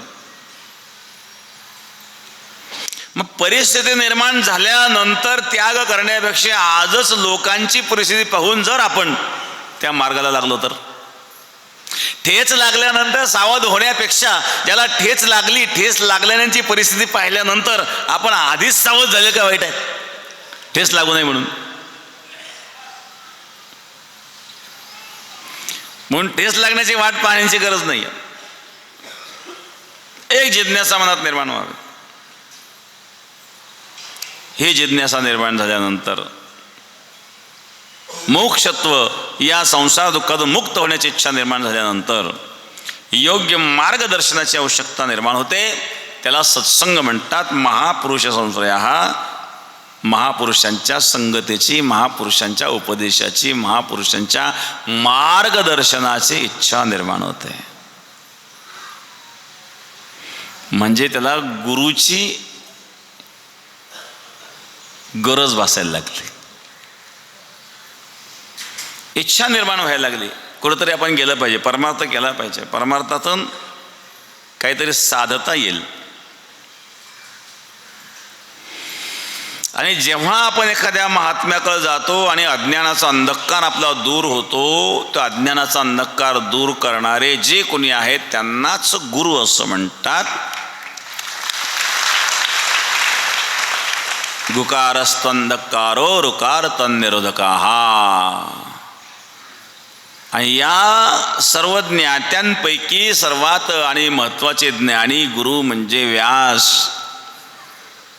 मग परिस्थिती निर्माण झाल्यानंतर त्याग करण्यापेक्षा आजच लोकांची परिस्थिती पाहून जर आपण त्या मार्गाला लागलो तर, ठेच लागल्यानंतर सावध होण्यापेक्षा ज्याला ठेच लागली, ठेच लागल्याची परिस्थिती पाहिल्यानंतर आपण आधीच सावध झाले का वाईट आहे, ठेच लागू नये म्हणून. म्हणून ठेच लागण्याची वाट पाहण्याची गरज नाही. एक जिज्ञासा मनात निर्माण व्हावी. हे जिज्ञासा निर्माण झाल्यानंतर मोक्षत्व या संसार दुःखातून मुक्त होण्याची इच्छा निर्माण झाल्यानंतर योग्य मार्गदर्शनाची आवश्यकता निर्माण होते. त्याला सत्संग म्हणतात. महापुरुष संश्रय हा महापुरुषांच्या संगतीची, महापुरुषांच्या उपदेशाची, महापुरुषांच्या मार्गदर्शनाची इच्छा निर्माण होते. म्हणजे त्याला गुरुची गरज भासायला लागली, इच्छा निर्माण व्हायला लागली. कुठंतरी आपण गेलं पाहिजे, परमार्थ केला पाहिजे, परमार्थातून काहीतरी साधता येईल. आणि जेव्हा आपण एखाद्या महात्म्याकडे जातो आणि अज्ञानाचा अंधकार आपला दूर होतो, तो अज्ञानाचा अंधकार दूर करणारे जे कोणी आहेत त्यांनाच गुरु असं म्हणतात. गुकारस्तंधकारो रुकार तन्निरोधका. आणि या सर्व ज्ञात्यांपैकी सर्वात आणि महत्त्वाचे ज्ञानी गुरु म्हणजे व्यास.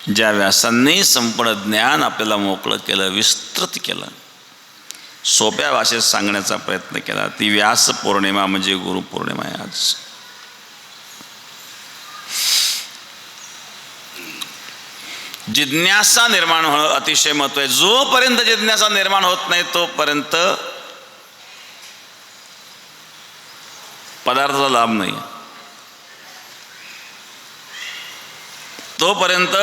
ज्या व्यासांनी संपूर्ण ज्ञान आपल्याला मोकळं केलं, विस्तृत केलं, सोप्या भाषेत सांगण्याचा प्रयत्न केला, ती व्यास पौर्णिमा म्हणजे गुरु पौर्णिमा आहे आज. जिज्ञासा निर्माण होणं अतिशय महत्त्व आहे. जोपर्यंत जिज्ञासा निर्माण होत नाही तोपर्यंत पदार्थाचा लाभ नाही, तोपर्यंत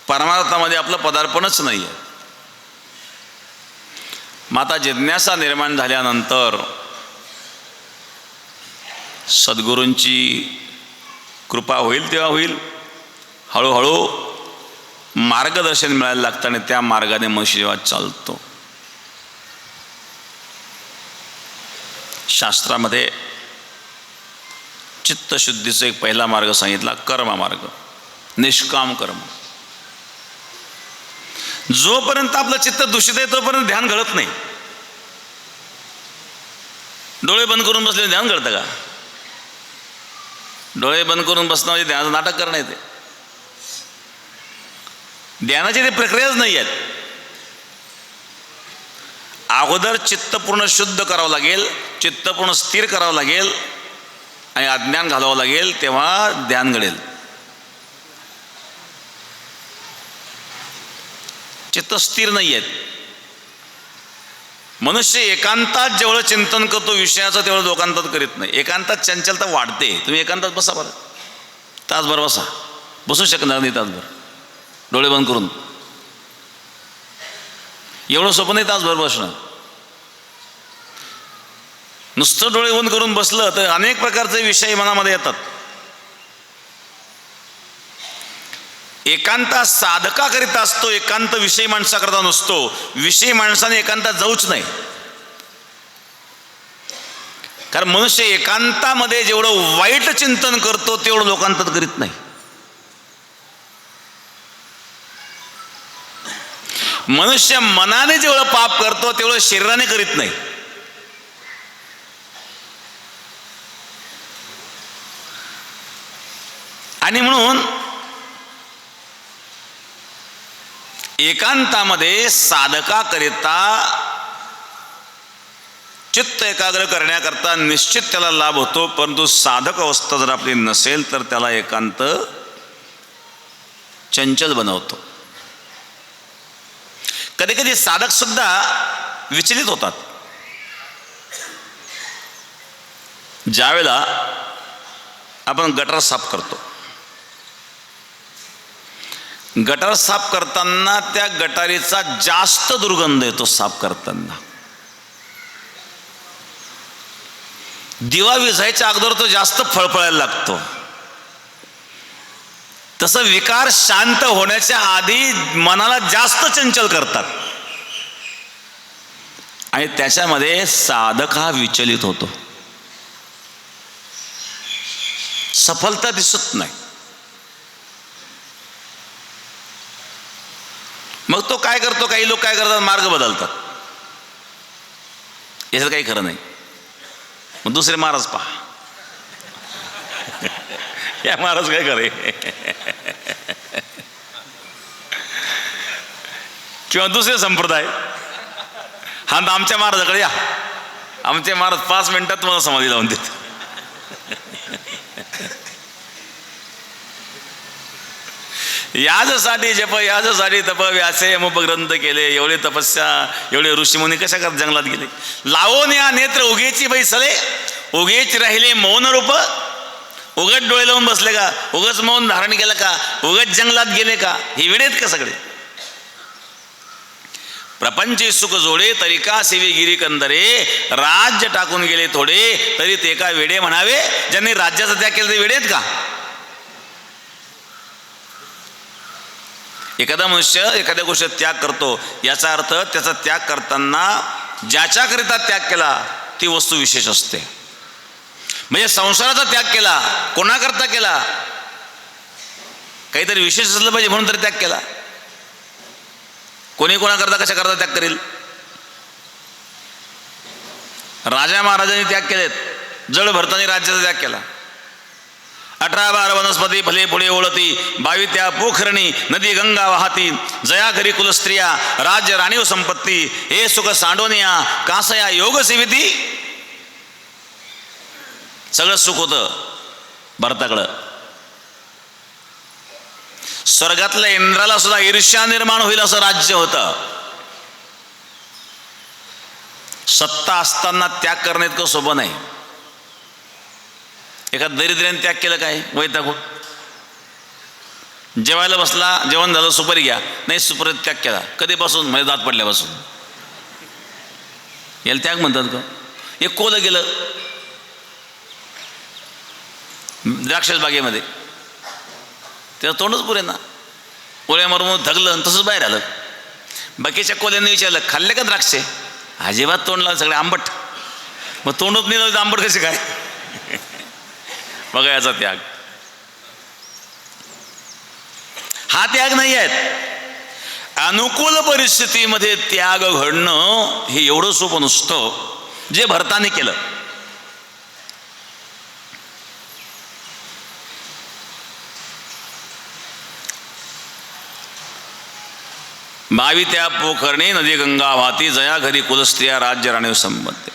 परमार्थामध्ये आपलं पदार्पणच नाही आहे. मग आता जिज्ञासा निर्माण झाल्यानंतर सद्गुरूंची कृपा होईल तेव्हा होईल. हळूहळू मार्गदर्शन मिळायला लागतं आणि त्या मार्गाने मनुष्य जेव्हा चालतो. शास्त्रामध्ये चित्तशुद्धीचा एक पहिला मार्ग सांगितला, कर्म मार्ग, निष्काम कर्म. जोपर्यंत आपलं चित्त दूषित आहे तोपर्यंत ध्यान घडत नाही. डोळे बंद करून बसले ध्यान घडतं का? डोळे बंद करून बसणं म्हणजे ध्यानाचं नाटक करणं येते. ध्यानाची ती प्रक्रियाच नाही आहेत. अगोदर चित्त पूर्ण शुद्ध करावं लागेल, चित्त पूर्ण स्थिर करावं लागेल आणि अज्ञान घालावं लागेल, तेव्हा ध्यान घडेल. चित्त स्थिर नाही आहेत. मनुष्य एकांतात जेवढं चिंतन करतो विषयाचं तेवढं लोकांतात करीत नाही. एकांतात चंचलता वाढते. तुम्ही एकांतात बसा बरं, तासभर बसा. बसू शकणार नाही तासभर डोळे बंद करून. एवढं सोपं नाही तासभर बसणं. नुसतं डोळे बंद करून बसलं तर अनेक प्रकारचे विषय मनामध्ये येतात. एकांत साधकाकरिता असतो, एकांत विषय माणसाकरता नसतो. विषय माणसाने एकांतात जाऊच नाही. कारण मनुष्य एकांतामध्ये जेवढं वाईट चिंतन करतो तेवढं लोकांतात करीत नाही. मनुष्य मनाने जेवढं पाप करतो तेवढं शरीराने करीत नाही. आणि म्हणून एकांतामध्ये साधकाकरिता चित्त एकाग्र करण्याकरता निश्चित त्याला लाभ होतो. परंतु साधक अवस्था जर आपली नसेल तर त्याला एकांत चंचल बनवतो. कधी कधी साधक सुद्धा विचलित होतात. ज्यावेळेला आपण गटार साफ करतो, गटार साफ करताना त्या गटारीचा जास्त दुर्गंध येतो. साफ करताना दिवा विझायच्या अगोदर तो जास्त फळफळायला लागतो. तसं विकार शांत होण्याच्या आधी मनाला जास्त चंचल करतात आणि त्याच्यामध्ये साधक हा विचलित होतो. सफलता दिसत नाही. मग तो काय करतो? काही लोक काय करतात? मार्ग बदलतात. याचं काही खरं नाही. मग दुसरे महाराज पहा. या महाराज काय करे किंवा दुसरे संप्रदाय. हा आमच्या महाराजाकडे या, आमचे महाराज 5 मिनिटात तुम्हाला समाधी लावून देत. याजसाठी जप, याजसाठी तप, व्यासे यमोपग्रंथ केले. एवढे तपस्या, एवढे ऋषीमुनी कशा करत जंगलात गेले. लावून या नेत्र उगेची बैसले, उगेच राहिले मौन रूप. उगत डोळे लावून बसले का? उगच मौन धारण केलं का? उगत जंगलात गेले का? हे वेडेत का सगळे? प्रपंची सुख जोडे तरी का सेवी गिरी कंदरे. राज्य टाकून गेले थोडे तरी ते का वेडे म्हणावे. ज्यांनी राज्याचा त्याग केला ते वेडेत का? एखादा मनुष्य एखाद्या गोष्टीत त्याग करतो, याचा अर्थ त्याचा त्याग करताना ज्याच्याकरिता त्याग केला ती वस्तू विशेष असते. म्हणजे संसाराचा त्याग केला, कोणाकरता केला? काहीतरी विशेष असलं पाहिजे म्हणून तरी त्याग केला. कोणी कोणाकरता कशा करता त्याग करेल? राजा महाराजांनी त्याग केलेत. जड भरतानी राज्याचा त्याग केला. 18-12 वनस्पती फले पुढे ओळती, 22 त्या पोखरणी नदी गंगा वाहती. जया घरी कुलस्त्रिया राज्य राणीव संपत्ती. हे सुख सांडोनिया कासया योग सेविती. सगळं सुख होतं भरताकडं. स्वर्गातल्या इंद्राला सुद्धा ईर्ष्या निर्माण होईल असं राज्य होतं. सत्ता असताना त्याग करणे इतकं सोपं नाही. एका दरिद्र्याने त्याग केलं काय? वैतागून जेवायला बसला, जेवण झालं, सुपारी घ्या, नाही सुपारी त्याग केला. कधीपासून? म्हणजे दात पडल्यापासून. याला त्याग म्हणतात का? एक कोलं गेलं, द्राक्षस बागेमध्ये, तेव्हा तोंडच पुरे ना, पोळ्या मारून थकलं आणि तसंच बाहेर आलं. बाकीच्या कोल्यांनी विचारलं खाल्ले का द्राक्षे? अजिबात तोंड लावलं, सगळे आंबट. मग तोंडच नाही लावलं आंबट कसे काय? बघा याचा त्याग. हा त्याग नाही आहेत. अनुकूल परिस्थितीमध्ये त्याग घडणं हे एवढं सोपं नसतं जे भरताने केलं. मावी त्या पोखरणे नदी गंगा वाहती, जया घरी कुलस्त्रिया राज्य राणे संबंध.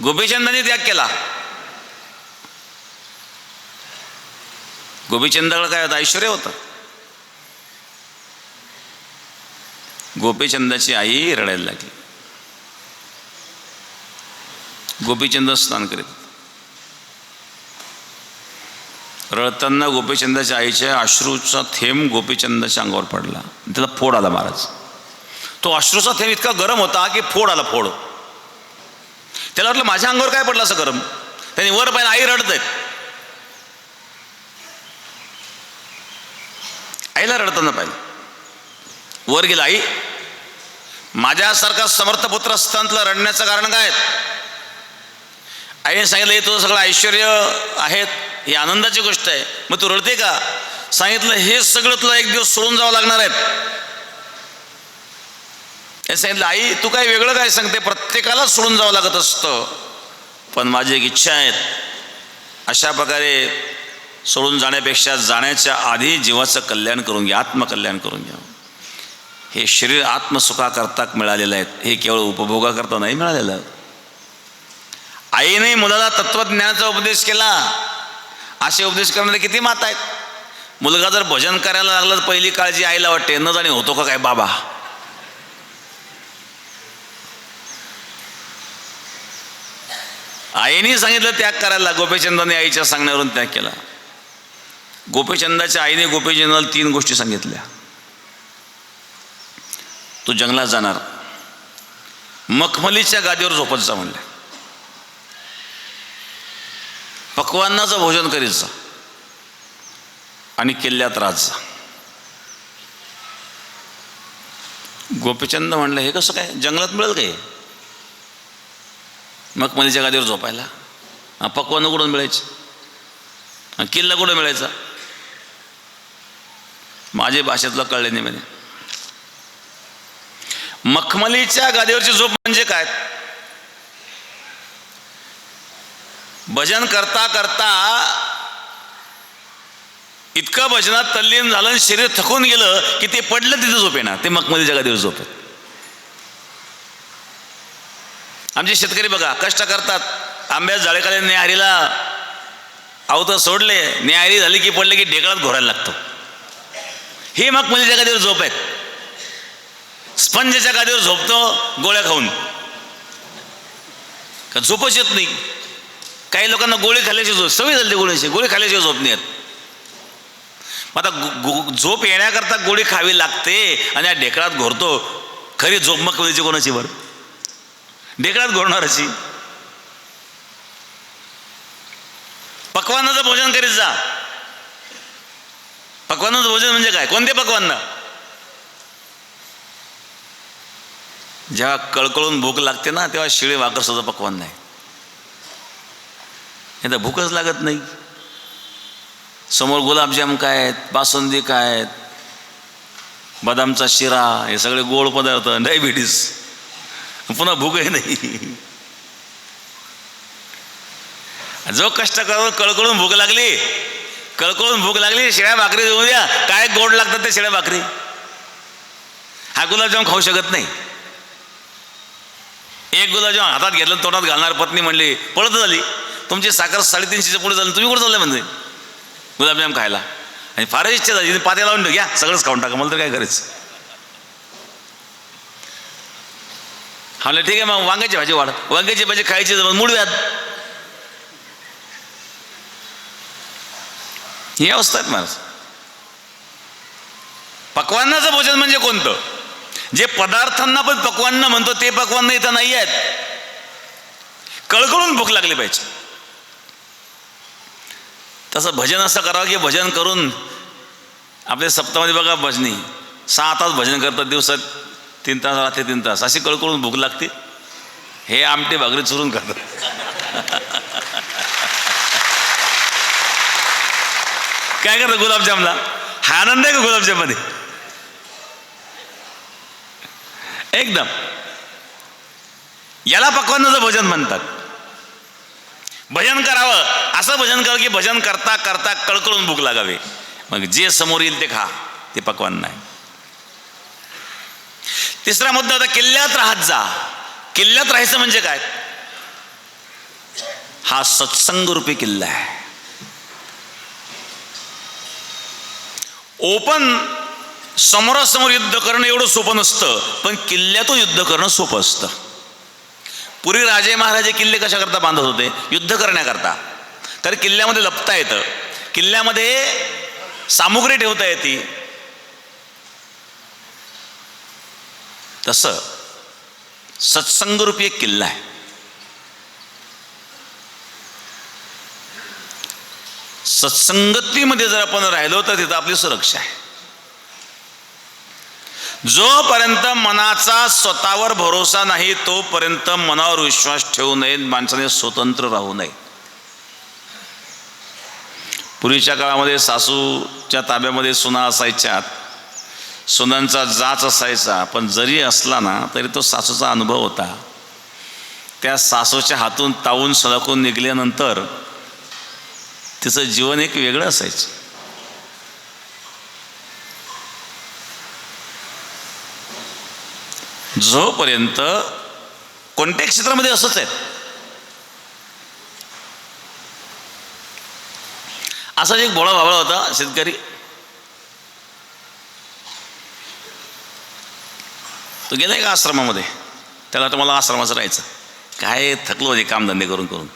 गोपीचंदांनी त्याग केला. गोपीचंदाकडे काय होतं? ऐश्वर्य होतं. गोपीचंदाची आई रडायला लागली. गोपीचंद स्नान करीत, रडताना गोपीचंदाच्या आईच्या अश्रूचा थेंब गोपीचंदाच्या अंगावर पडला. त्याला फोड आला महाराज. तो अश्रूचा थेंब इतका गरम होता की फोड आला, फोड. त्याला वाटलं माझ्या अंगावर काय पडलं असं गरम. त्यांनी वर पाहिलं, आई रडत आहेत. आईला रडताना पाहिलं. वर गेला, आई माझ्यासारखा समर्थ पुत्र असताना रडण्याचं कारण काय? आईने सांगितलं हे तुझं सगळं ऐश्वर्य आहेत, ही आनंदाची गोष्ट आहे, मग तू रडते का? सांगितलं हे सगळं तुला एक दिवस सोडून जावं लागणार आहे. हे सांगितलं आई तू काय वेगळं काय सांगते, प्रत्येकाला सोडून जावं लागत असतं, पण माझी एक इच्छा आहे, अशा प्रकारे सोडून जाण्यापेक्षा जाण्याच्या आधी जीवाचं कल्याण करून घ्या, आत्मकल्याण करून घ्या. हे शरीर आत्मसुखाकरता मिळालेलं आहे, हे केवळ उपभोगाकरता नाही मिळालेलं. आईने मुलाला तत्वज्ञानाचा उपदेश केला. असे उपदेश करणारे किती माता आहेत. मुलगा जर भजन करायला लागला तर पहिली काळजी आईला वाटते, न जाणे होतो का काय बाबा. आईने सांगितलं त्याग करायला, गोपीचंदाने आईच्या सांगण्यावरून त्याग केला. गोपीचंदाच्या आईने गोपीचंदाला 3 गोष्टी सांगितल्या. तू जंगलात जाणार, मखमलीच्या गादीवर झोपत जा म्हणले, पक्वान्नाचं भोजन करीत जा आणि किल्ल्यात राहत जा. गोपीचंद म्हणलं हे कसं काय, जंगलात मिळेल काय मखमलीच्या गादीवर झोपायला? पक्वान्न कुठून मिळायची, किल्ला कुठं मिळायचा? माझ्या भाषेतलं कळले नाही म्हणे. मखमलीच्या गादीवरची झोप म्हणजे काय? भजन करता करता इतकं भजनात तल्लीन झालं आणि शरीर थकून गेलं की ते पडलं तिथे झोप येणार. ते मखमलीच्या गादीवर झोप आहे. आमचे शेतकरी बघा कष्ट करतात, आंब्यात जाळे काढले, न्याहारीला आवतं सोडले, न्याहारी झाली की पडले की ढेकळात घोरायला लागतो. हे मखमलीच्या गादीवर झोप आहेत. स्पंजच्या गादीवर झोपतो गोळ्या खाऊन, का झोपच येत नाही. काही लोकांना गोळी खाल्ल्याची झोप, सवय झाली गोळीची, गोळी खाल्ल्याची झोप नाही येत. मग आता झोप येण्याकरता गोळी खावी लागते आणि या ढेकळात घोरतो. खरी झोप मखमलीची कोणाची बरं? ढेकळात घोरणाराची. पक्वान्नाचं भोजन करीत जा. पक्वान्नाचं भोजन म्हणजे काय? कोणते पक्वान्न? जेव्हा कळकळून भूक लागते ना तेव्हा शिळे भाकर सुद्धा पक्वान्न आहे. हे तर भूकच लागत नाही. समोर गुलाबजाम काय आहेत, बासुंदी काय आहेत, बदामचा शिरा, हे सगळे गोड पदार्थ, डायबिटीस, पुन्हा भूकही नाही. जो कष्ट करून कळकळून भूक लागली, कळकळून भूक लागली, शिळ्या भाकरी देऊ द्या. काय गोड लागतात ते शिळ्या भाकरी. हा गुलाबजाम खाऊ शकत नाही. एक गुलाबजाम हातात घेतलं, तोंडात घालणार, पत्नी म्हणली पळत झाली, तुमची साखर 350च्या पुढे झाली, तुम्ही कुठं चालले म्हणजे गुलाबजाम खायला. आणि फारच इच्छा झाली, पात्या लावून घ्या, सगळंच खाऊन टाका, मला तर काय करायचं. म्हणलं ठीक आहे, मग वांग्याची भाजी वाढ. वांग्याची भाजी खायची मूड व्याध. ही अवस्था आहे महाराज. पक्वान्नाचं भोजन म्हणजे कोणतं? जे पदार्थांना पण पक्वान्न म्हणतो ते पक्वान्न इथं नाही आहेत. कळकळून भूक लागली पाहिजे. तसं भजन असं करावं की भजन करून आपल्या सप्ताहामध्ये बघा भजनी 6 तास भजन करतात, दिवसात 3 तास, रात्री 3 तास, अशी कळकळून भूक लागते. हे आमटे भाकरी चुरून करतात. काय करतात गुलाबजामला? हा आनंद आहे का गुलाबजाममध्ये? एकदम. याला पक्वान्नाचं भजन म्हणतात. भजन करावं, असं भजन करावं की भजन करता करता कळकळून भूक लागावी. मग जे समोर येईल ते खा, ते पक्वान्न नाही. तिसरा मुद्दा होता किल्ल्यात राहत जा. किल्ल्यात राहायचं म्हणजे काय? हा सत्संग रूपी किल्ला आहे. ओपन समोरासमोर युद्ध करणं एवढं सोपं नसतं, पण किल्ल्यातून युद्ध करणं सोपं असतं. पूर्वी राजे महाराजे किल्ले कशा करता बांधत होते? युद्ध करण्याकरता. तर किल्ल्यामध्ये लपता येतं, किल्ल्यामध्ये सामुग्री ठेवता येते. तसं सत्संगरूपी एक किल्ला आहे. सत्संगतीमध्ये जर आपण राहिलो तर तिथं आपली सुरक्षा आहे. जोपर्यंत मनाचा स्वतःवर भरोसा नाही तोपर्यंत मनावर विश्वास ठेवू नये, माणसाने स्वतंत्र राहू नये. पूर्वीच्या काळामध्ये सासूच्या ताब्यामध्ये सुना असायच्यात, सुनांचा जाच असायचा, पण जरी असला ना तरी तो सासूचा अनुभव होता. त्या सासूच्या हातून तावून सळकून निघाल्यानंतर तिचं जीवन एक वेगळं असायचं. जोपर्यंत कोणत्या क्षेत्रामध्ये असंच आहे. असाच एक भोळा भावळा होता शेतकरी. तो गेला एका आश्रमामध्ये. त्याला तर मला आश्रमाचं राहायचं, काय थकलो होते कामधंदे करून करून,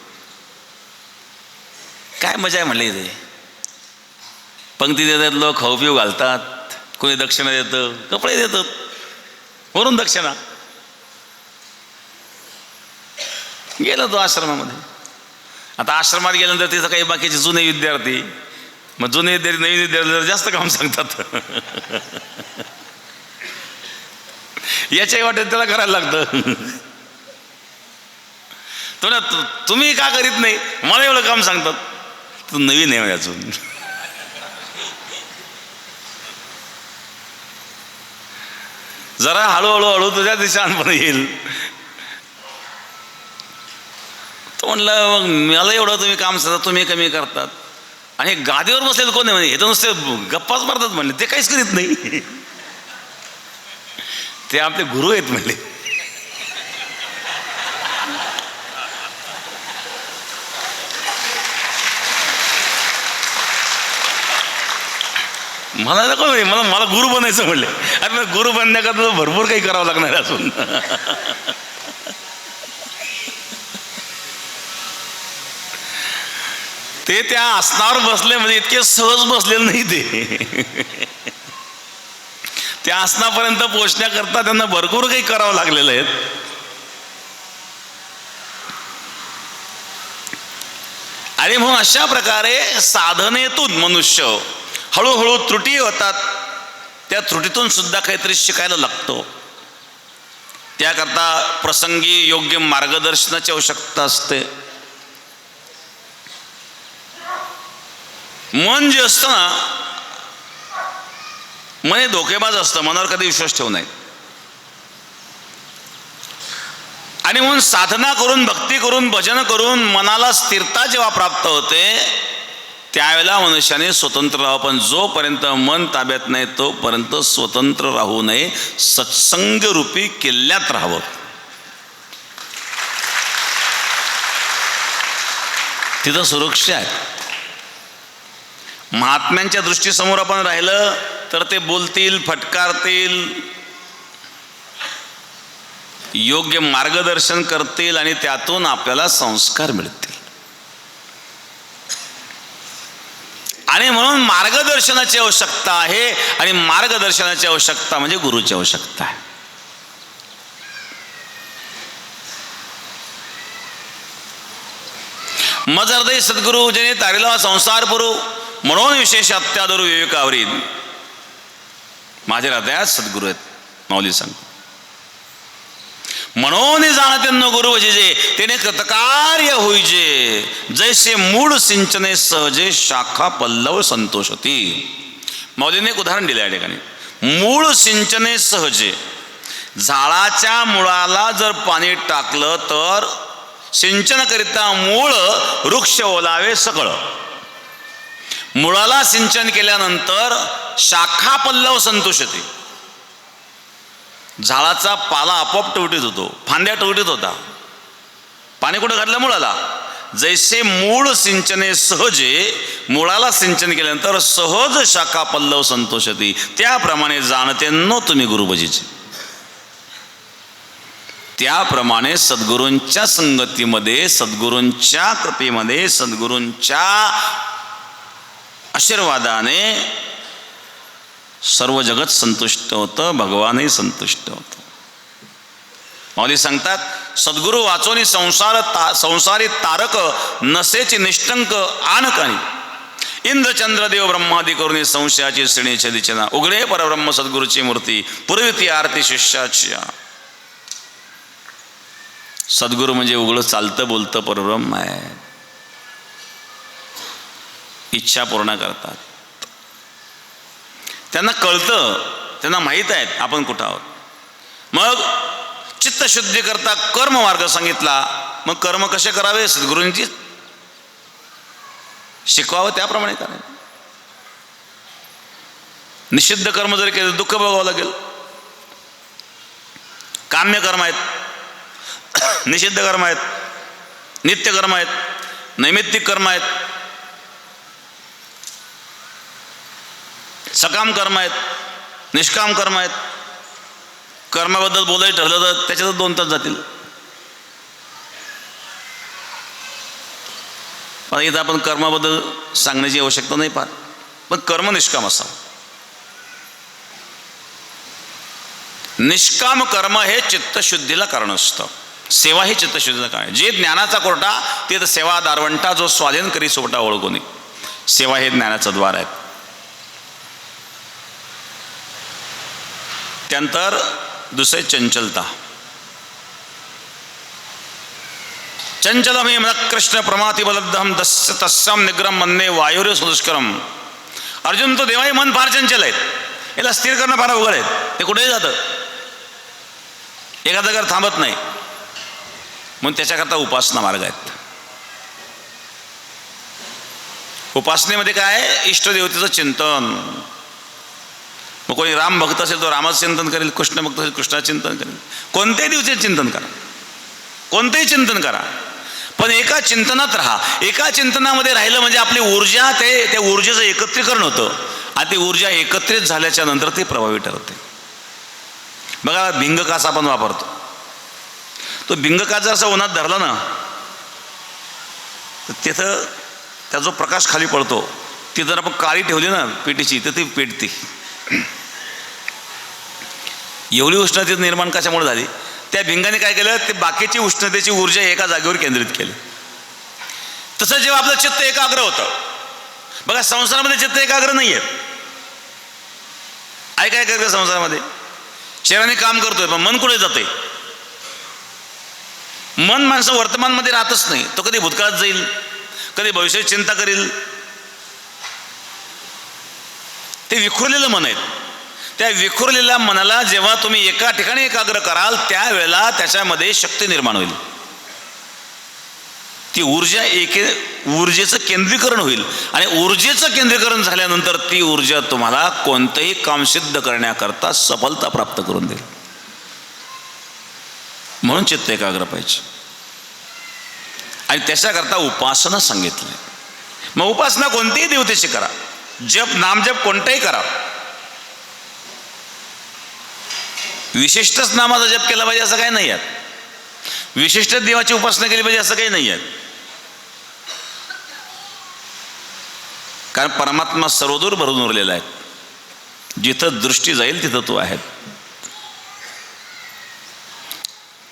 काय मजा आहे म्हणले. इथे पंक्ती देतात लोक, खाऊ पिऊ घालतात, कोणी दक्षिणा देतं, कपडे देतात, वरून दक्षिणा. गेला तो आश्रमामध्ये. आता आश्रमात गेल्यानंतर तिथं काही बाकीचे जुने विद्यार्थी, मग जुने विद्यार्थी नवीन विद्यार्थी जास्त काम सांगतात. याच्याही वाटेत त्याला करायला लागतं. तुम्ही का करीत नाही, मला एवढं काम सांगतात. तू नवीन आहे अजून. जरा हळूहळू तुझ्या दिशानपणे येईल. तो म्हणलं मग मला एवढं तुम्ही काम सांगता, तुम्ही कमी करतात. आणि गादीवर बसलेलं कोण आहे म्हणे, हे तर नुसते गप्पाच मारतात म्हणले, ते काहीच करीत नाही. ते आपले गुरु आहेत म्हणले. मला नको म्हणे, मला गुरु बनायचं म्हणले. अरे गुरु बनण्याकरता भरपूर काही करावं लागणार असून. ते त्या आसनावर बसले म्हणजे इतके सहज बसलेले नाही ते. त्या आसनापर्यंत पोहोचण्याकरता त्यांना भरपूर काही करावं लागलेलं आहे. आणि म्हणून अशा प्रकारे साधनेतून मनुष्य हळूहळू त्रुटी होतात. त्या त्रुटीतून सुद्धा काहीतरी शिकायला लागतो. त्याकरता प्रसंगी योग्य मार्गदर्शनाची आवश्यकता असते. मन जे असतं ना, मन हे धोकेबाज असतं, मनावर कधी विश्वास ठेवू नये. आणि म्हणून साधना करून, भक्ती करून, भजन करून मनाला स्थिरता जेव्हा प्राप्त होते त्यावेळेला मनुष्याने स्वतंत्र राहावं. पण जोपर्यंत मन ताब्यात नाही तोपर्यंत स्वतंत्र राहू नये, सत्संग रूपी किल्ल्यात राहावं. तिथं सुरक्षा आहे. महात्म्यांच्या दृष्टीसमोर आपण राहिलं तर ते बोलतील, फटकारतील, योग्य मार्गदर्शन करतील आणि त्यातून आपल्याला संस्कार मिळतील. आणि म्हणून मार्गदर्शनाची आवश्यकता आहे. आणि मार्गदर्शनाची आवश्यकता म्हणजे गुरुची आवश्यकता आहे. मज हृदय सद्गुरु जेणे तारिला संसार पुरू म्हणून विशेष अत्यादरू विवेकावरी. माझ्या हृदयात सद्गुरू आहेत माऊली सांग. म्हणून जाणते न गुरु वजिजे तेने कृतकार्य होईजे जैसे मूळ सिंचने सहजे शाखा पल्लव संतोषती. माऊलीने एक उदाहरण दिलं या ठिकाणी. मूळ सिंचने सहजे, झाडाच्या मुळाला जर पाणी टाकलं तर सिंचन करिता मूळ वृक्ष ओलावे सकळ. मुळाला सिंचन केल्यानंतर शाखा पल्लव संतोषते. झाडाचा पाला आपोआप टवटीत होतो, फांद्या टवटीत होता. पाणी कुठं घातलं? मुळाला. जैसे मूळ सिंचने सहजे, मुळाला सिंचन केल्यानंतर सहज शाखा पल्लव संतोषती. त्याप्रमाणे जाणते न तुम्ही गुरुभजीचे. त्याप्रमाणे सद्गुरूंच्या संगतीमध्ये, सद्गुरूंच्या कृपेमध्ये, सद्गुरूंच्या आशीर्वादाने सर्व जगत संतुष्ट होतं, भगवानही संतुष्ट होतं. माऊली सांगतात सद्गुरू वाचोनी संसारी तारक नसेची निष्टंक आनकानी. इंद्र चंद्र देव ब्रह्मादी करुणी संशयाची श्रेणीच्या दिचना. उघडे परब्रह्म सद्गुरूची मूर्ती पूर्वी ती आरती शिष्याची. सद्गुरू म्हणजे उघडं चालतं बोलतं परब्रह्म आहे. इच्छा पूर्ण करतात. त्यांना कळतं, त्यांना माहीत आहेत आपण कुठं आहोत. मग चित्तशुद्धी करता कर्म मार्ग सांगितला. मग कर्म कसे करावे? सद्गुरूंची शिकवावं त्याप्रमाणे करावे. निषिद्ध कर्म जर केलं दुःख भोगावं लागेल. काम्य कर्म आहेत, निषिद्ध कर्म आहेत, नित्य कर्म आहेत, नैमित्तिक कर्म आहेत, सकाम कर्म आहेत, निष्काम कर्म आहेत. कर्माबद्दल बोलायचं ठरलं तर त्याच्यात 2 तास जातील. पण इथं आपण कर्माबद्दल सांगण्याची आवश्यकता नाही पाहत. पण कर्म निष्काम असावं. निष्काम कर्म हे चित्तशुद्धीला कारण असतं. सेवा ही चित्तशुद्धीला कारण. जे ज्ञानाचा कोर्टा ते सेवा दारवंटा जो स्वाधीन करी सोबटा ओळखून. सेवा हे ज्ञानाचं द्वार आहे. त्यानंतर दुसरे चंचलता. चंचलम मन कृष्ण प्रमाति बलद्धम तस्सम निग्रम म्हणणे वायुर्य सुदुष्करम. अर्जुन तो देवाही मन फार चंचल आहेत. याला स्थिर करणं फार अवघड आहे. ते कुठेही जातं, एका जागेवर थांबत नाही. म्हणून त्याच्याकरता उपासना मार्ग आहेत. उपासनेमध्ये काय आहे? इष्टदेवतेचं चिंतन. मग कोणी राम भक्त असेल तो रामाचं चिंतन करेल, कृष्ण भक्त असेल कृष्णाचं चिंतन करेल. कोणत्याही देवतेचं चिंतन करा, कोणतेही चिंतन करा, पण एका चिंतनात राहा. एका चिंतनामध्ये राहिलं म्हणजे आपली ऊर्जा त्या ऊर्जेचं एकत्रीकरण होतं. आणि ती ऊर्जा एकत्रित झाल्याच्या नंतर ते प्रभावी ठरते. बघा भिंग कास आपण वापरतो. तो भिंग कास जर असा उन्हात धरला ना तर तिथं त्या जो प्रकाश खाली पडतो ती जर आपण काळी ठेवली ना पेटीची तर ती पेटते. एवढी उष्णता निर्माण कशामुळे झाली? त्या भिंगाने काय केलं? ते बाकीची उष्णतेची ऊर्जा एका जागेवर केंद्रित केली. तसं जेव्हा आपलं चित्त एकाग्र होतं. बघा संसारामध्ये चित्त एकाग्र नाही आहे. काय करतं संसारामध्ये? शरीराने काम करतोय पण मन कुठे जाते? मन माणसं वर्तमानमध्ये राहतच नाही. तो कधी भूतकाळात जाईल, कधी भविष्याची चिंता करेल. ते विखुरलेलं मन आहे. त्या विखुरलेल्या मनाला जेव्हा तुम्ही एका ठिकाणी एकाग्र कराल त्यावेळेला त्याच्यामध्ये शक्ती निर्माण होईल. ती ऊर्जेचं केंद्रीकरण होईल. आणि ऊर्जेचं केंद्रीकरण झाल्यानंतर ती ऊर्जा तुम्हाला कोणतंही काम सिद्ध करण्याकरता सफलता प्राप्त करून देईल. म्हणून चित्त एकाग्र पाहिजे. आणि त्याच्याकरता उपासना सांगितली. मग उपासना कोणत्याही देवतेची करा, जप नामजप कोणताही करा. विशिष्टच नामाचा जप केला पाहिजे असं काही नाही आहे. विशिष्ट देवाची उपासना केली पाहिजे असं काही नाही आहे. कारण परमात्मा सर्वदूर भरून उरलेला आहे. जिथं दृष्टी जाईल तिथं तो आहे.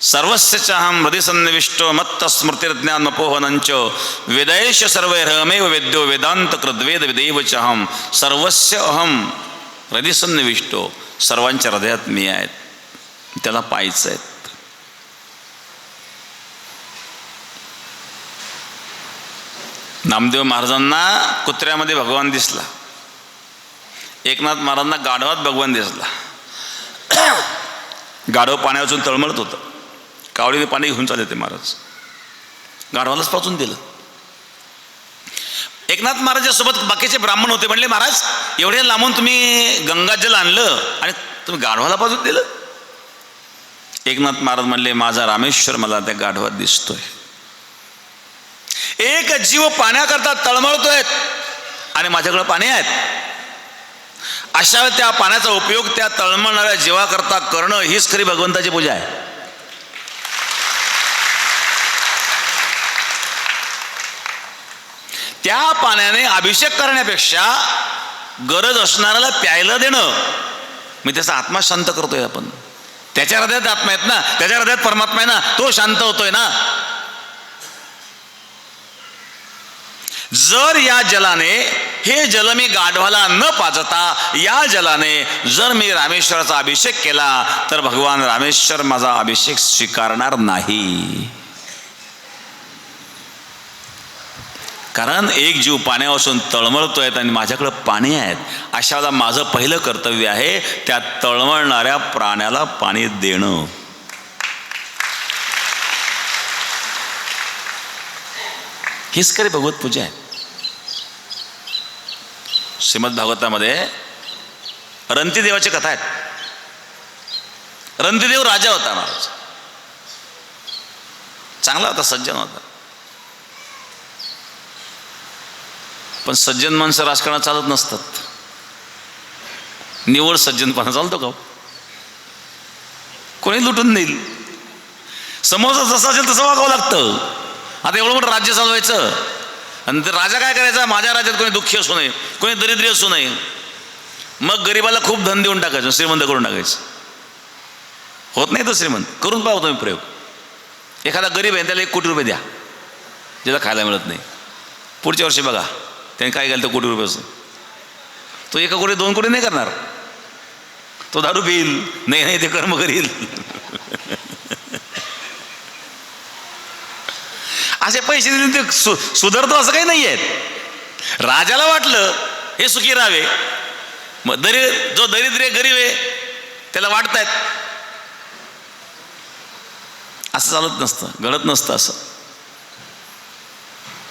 सर्वस्य चाहम हृदि सन्निविष्टो मत्त स्मृतिर्ज्ञानमपोहनंच वेदैश सर्वैरहमेव वेद्यो वेदांत कृद्वेद विदैव चाहम सर्वस्य अहम हृदि सन्निविष्टो. सर्वांच्या हृदयात मी आहेत, त्याला पाहायचं आहे. नामदेव महाराजांना कुत्र्यामध्ये भगवान दिसला, एकनाथ महाराजांना गाढवात भगवान दिसला. गाढव पाण्यावाचून तळमळत होतं, कावडीने पाणी घेऊन चालले ते महाराज, गाढवालाच पाचून दिलं. एकनाथ महाराजांसोबत बाकीचे ब्राह्मण होते, म्हणले महाराज एवढ्या लांबून तुम्ही गंगाजल आणलं आणि तुम्ही गाढवाला पाजून दिलं. एकनाथ महाराज म्हणले माझा रामेश्वर मला त्या गाढवात दिसतोय. एक जीव पाण्याकरता तळमळतोय आणि माझ्याकडे पाणी आहेत, अशा त्या पाण्याचा उपयोग त्या तळमळणाऱ्या जीवाकरता करणं हीच खरी भगवंताची पूजा आहे. त्या पाण्याने अभिषेक करण्यापेक्षा गरज असणाऱ्याला प्यायला देणं, मी त्याचा आत्मा शांत करतोय. आपण त्याच्या हृदयात आत्मा आहेत ना, त्याच्या हृदयात परमात्मा आहे ना, तो शांत होतोय ना. जर या जलाने, हे जल मी गाढवाला न पाजता या जलाने जर मी रामेश्वराचा अभिषेक केला तर भगवान रामेश्वर माझा अभिषेक स्वीकारणार नाही. कारण एक जीव पाण्यापासून तळमळतोय आणि माझ्याकडे पाणी आहेत, अशाला माझं पहिलं कर्तव्य आहे त्या तळमळणाऱ्या प्राण्याला पाणी देणं. हीच खरी भगवत पूजा आहे. श्रीमद भागवतामध्ये रंतीदेवाची कथा आहेत. रंतीदेव राजा होता महाराज, चांगला होता, सज्जन होता. पण सज्जन माणसं राजकारणात चालत नसतात. निवड सज्जनपणा चालतो का? कोणी लुटून देईल, समोरचा जसं असेल तसं वागावं लागतं. आता एवढं मोठं राज्य चालवायचं आणि ते राजा काय करायचा, माझ्या राज्यात कोणी दुःखी असू नये, कोणी दरिद्री असू नये. मग गरीबाला खूप धन देऊन टाकायचं, श्रीमंत करून टाकायचं. होत नाही तर श्रीमंत करून पाहतो तुम्ही प्रयोग. एखादा गरीब आहे त्याला 1 कोटी रुपये द्या, ज्याला खायला मिळत नाही. पुढच्या वर्षी बघा त्याने काय केलं, तर कोटी रुपये. तो 1 कोटी 2 कोटी नाही करणार, तो दारू पिईल, नाही ते कर्म करील. असे पैसे दिले ते सुधारतो असं काही नाही आहेत. राजाला वाटलं हे सुखी राहावे, मग जो दरिद्र गरीब आहे त्याला वाटतायत, असं चालत नसतं, घडत नसतं. असं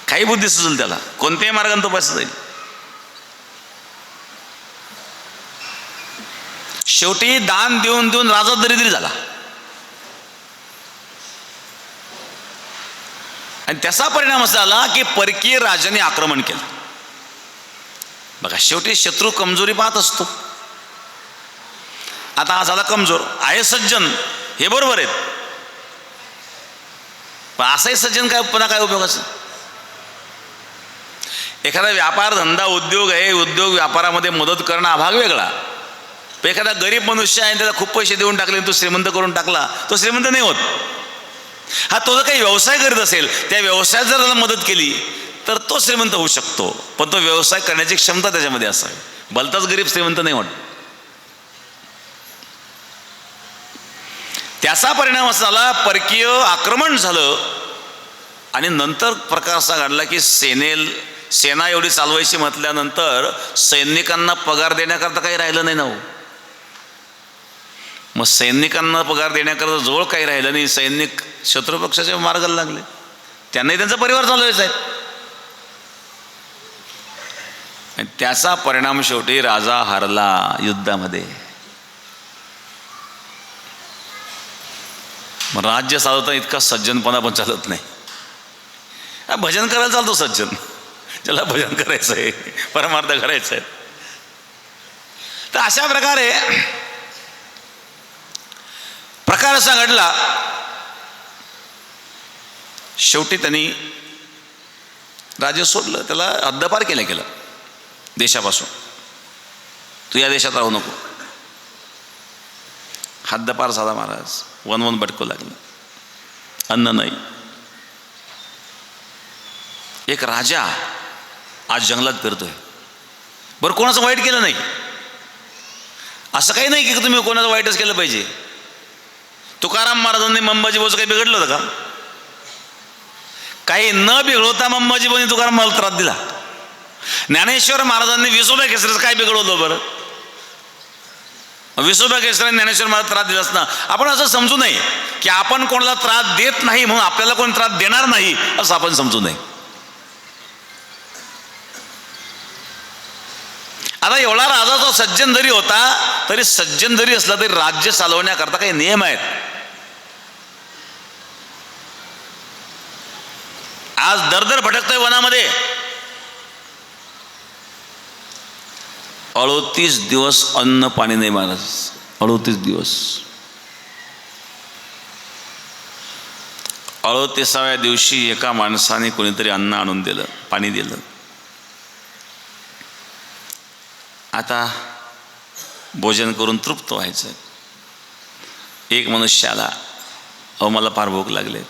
काही बुद्धी सुचल त्याला, कोणत्याही मार्गाने तो पैसा जाईल. शेवटी दान देऊन देऊन राजा दरिद्री झाला आणि त्याचा परिणाम असा झाला की परकीय राजाने आक्रमण केलं. बघा शेवटी शत्रू कमजोरी पाहत असतो. आता हा झाला कमजोर, आहे सज्जन, हे बरोबर आहेत, पण असाही सज्जन काय पुन्हा काय उपयोगाचं. एखादा व्यापार धंदा उद्योग आहे, उद्योग व्यापारामध्ये मदत करणं हा भाग वेगळा. पण एखादा गरीब मनुष्य आहे त्याला खूप पैसे देऊन टाकले, तो श्रीमंत करून टाकला, तो श्रीमंत नाही होत. हा तो जर काही व्यवसाय करीत असेल, त्या व्यवसायात जर त्याला मदत केली तर तो श्रीमंत होऊ शकतो, पण तो व्यवसाय करण्याची क्षमता त्याच्यामध्ये असावी. भलताच गरीब श्रीमंत नाही होत. त्याचा परिणाम असा झाला, परकीय आक्रमण झालं आणि नंतर प्रकार असा घडला की सेना एवढी चालवायची म्हटल्यानंतर सैनिकांना पगार देण्याकरता काही राहिलं नाही ना हो. मग सैनिकांना पगार देण्याकरता जवळ काही राहिलं नाही. सैनिक शत्रुपक्षाच्या मार्गाला लागले, त्यांनाही त्यांचा परिवार चालवायचा आहे. आणि त्याचा परिणाम शेवटी राजा हारला युद्धामध्ये. मग राज्य चालवता इतका सज्जनपणा पण चालत नाही. भजन करायला चालतो सज्जन, ज्याला भजन करायचं आहे, परमार्थ करायचं आहे. तर अशा प्रकारे प्रकार असा घडला. शेवटी त्यांनी राज्य सोडलं, त्याला हद्दपार केलं देशापासून. तू या देशात राहू नको. हद्दपार झाला महाराज, वन भटकू लागलं. अन्न नाही. एक राजा आज जंगलात फिरतोय, बरं कोणाचं वाईट केलं नाही, असं काही नाही की तुम्ही कोणाचं वाईटच केलं पाहिजे. तुकाराम महाराजांनी अंबाजीबाईचं काही बिघडलं होतं का? काही न बिघडवता अंबाजीबाईंनी तुकाराम महाराज त्रास दिला. ज्ञानेश्वर महाराजांनी विसोबा केसरीचं काय बिघडवलं बरं? विसोबा केसरीने ज्ञानेश्वर महाराज त्रास दिलाच ना. आपण असं समजू नये की आपण कोणाला त्रास देत नाही म्हणून आपल्याला कोण त्रास देणार नाही असं आपण समजू नये. आता एवढा राजा जो सज्जन जरी होता तरी सज्जन जरी असला तरी राज्य चालवण्याकरता काही नियम आहेत. आज दरदर भटकतोय वनामध्ये. 38 दिवस अन्न पाणी नाही महाराज, 38 दिवस. 38व्या दिवशी एका माणसाने कोणीतरी अन्न आणून दिलं, पाणी दिलं. आता भोजन करून तृप्त व्हायचं. एक मनुष्य आला, अहो मला फार भूक लागले,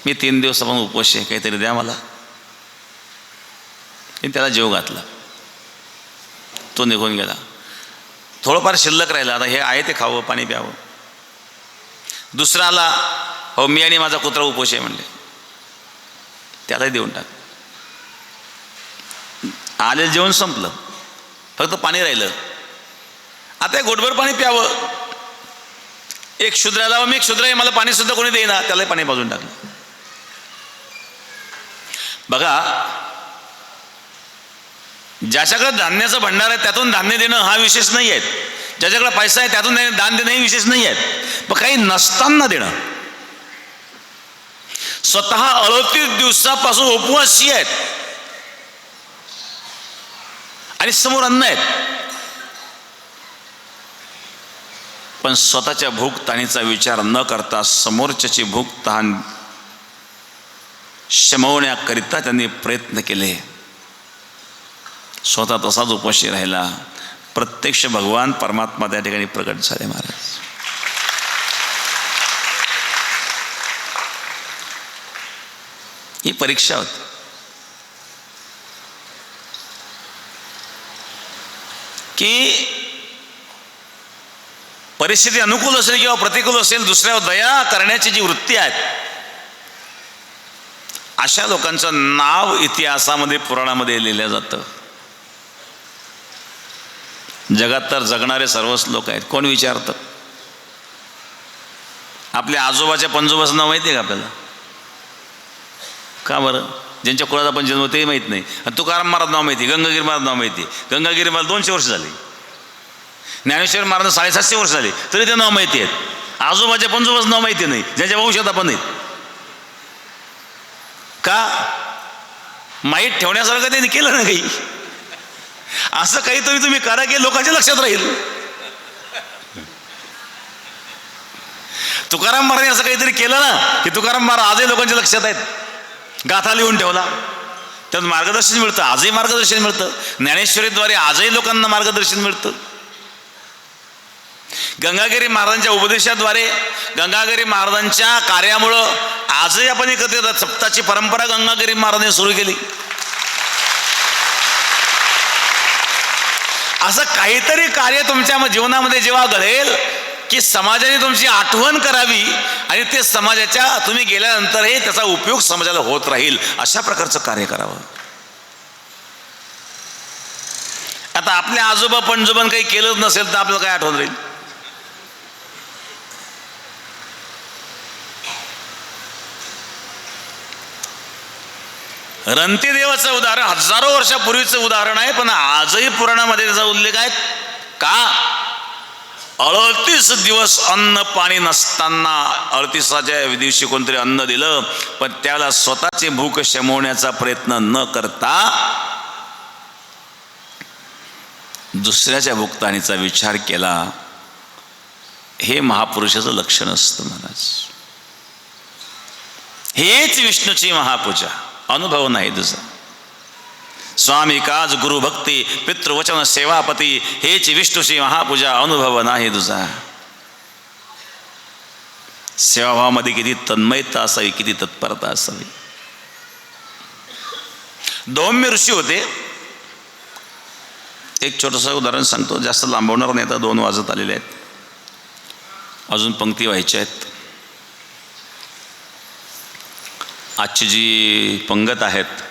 मी 3 दिवसापासून उपवास आहे, काहीतरी द्या मला. मी त्याला जेव घातला, तो निघून गेला. थोडंफार शिल्लक राहिलं, आता हे आहे ते खावं, पाणी प्यावं. दुसरा आला, हो मी आणि माझा कुत्रा उपवास आहे म्हणले, त्यालाही देऊन टाक. आलेलं जेवण संपलं, फक्त पाणी राहिलं. आता घोटभर पाणी प्यावं. एक शूद्राला, मी एक शूद्र आहे, मला पाणी सुद्धा कोणी देईना, त्यालाही पाणी पाजून टाकलं. बघा, ज्याच्याकडे धान्याचं भंडार आहे त्यातून धान्य देणं हा विशेष नाही आहे. ज्याच्याकडे पैसा आहे त्यातून दान देणं हे विशेष नाही आहे. पण काही नसताना देणं. स्वतः 38 दिवसापासून उपवासी आहेत आणि समोर अन्न आहेत, पण स्वतःच्या भूक ताणीचा विचार न करता समोरच्याची भूक तहान शमवण्याकरिता त्यांनी प्रयत्न केले. स्वतः तसाच उपाशी राहिला. प्रत्यक्ष भगवान परमात्मा त्या ठिकाणी प्रकट झाले महाराज. ही परीक्षा होती. की परिस्थिती अनुकूल असेल किंवा प्रतिकूल असेल, दुसऱ्यावर दया करण्याची जी वृत्ती आहे, अशा लोकांचं नाव इतिहासामध्ये पुराणामध्ये लिहिलं जातं. जगात तर जगणारे सर्वच लोक आहेत. कोण विचारतं? आपल्या आजोबाच्या पंजोबाचं नाव माहिती आहे का आपल्याला? का बरं? ज्यांच्या कुळात आपण जन्म ते माहीत नाही. तुकाराम महाराज नाव माहिती, गंगागिरी महाराज नाव माहिती. गंगागिरी महाराज 200 वर्ष झाली, ज्ञानेश्वर महाराज 750 वर्ष झाली, तरी ते नाव माहिती आहेत. आजोबाच्या पंजोबाचं नाव माहिती नाही, ज्यांच्या वंशात आपण नाही. का? माहीत ठेवण्यासारखं त्यांनी केलं ना काही. असं काहीतरी तुम्ही करा की लोकांच्या लक्षात राहील. तुकाराम महाराज असं काहीतरी केलं ना की तुकाराम महाराज आजही लोकांच्या लक्षात आहेत. गाथा लिहून ठेवला, त्यातून मार्गदर्शन मिळतं. आजही मार्गदर्शन मिळतं. ज्ञानेश्वरीद्वारे आजही लोकांना मार्गदर्शन मिळतं. गंगागिरी महाराजांच्या उपदेशाद्वारे, गंगागिरी महाराजांच्या कार्यामुळं आजही आपण एकत्र येतात. सप्ताची परंपरा गंगागिरी महाराजांनी सुरू केली. असं काहीतरी कार्य तुमच्या जीवनामध्ये जेव्हा घडेल की समाजाने तुमची आठवण करावी आणि ते समाजाच्या तुम्ही गेल्यानंतरही त्याचा उपयोग समाजाला होत राहील, अशा प्रकारचं कार्य करावं. आता आपल्या आजोबा पणजोबान काही केलंच नसेल तर आपल्याला काय आठवण राहील? रंतीदेवाचं उदाहरण हजारो वर्षापूर्वीचं उदाहरण आहे, पण आजही पुराणामध्ये त्याचा उल्लेख आहे. का? 38 दिवस अन्न पाणी नसताना 38व्या दिवशी कोणतरी अन्न दिलं, पण त्याला स्वतःची भूक शमवण्याचा प्रयत्न न करता दुसऱ्याच्या भुकतानीचा विचार केला. हे महापुरुषाचं लक्षण असतं महाराज. हेच विष्णूची महापूजा. अनुभव नाही तुझा. स्वामी काज गुरु भक्ती पितृवचन सेवापती हेच विष्णूची महापूजा. अनुभव नाही तुझा. सेवाभावामध्ये किती तन्मयता असावी, किती तत्परता असावी. दौम्य ऋषी होते. एक छोटंसं उदाहरण सांगतो, जास्त लांबवणार नाही. आता 2 वाजत आलेले आहेत, अजून पंक्ती व्हायच्या आहेत. आजची जी पंगत आहेत,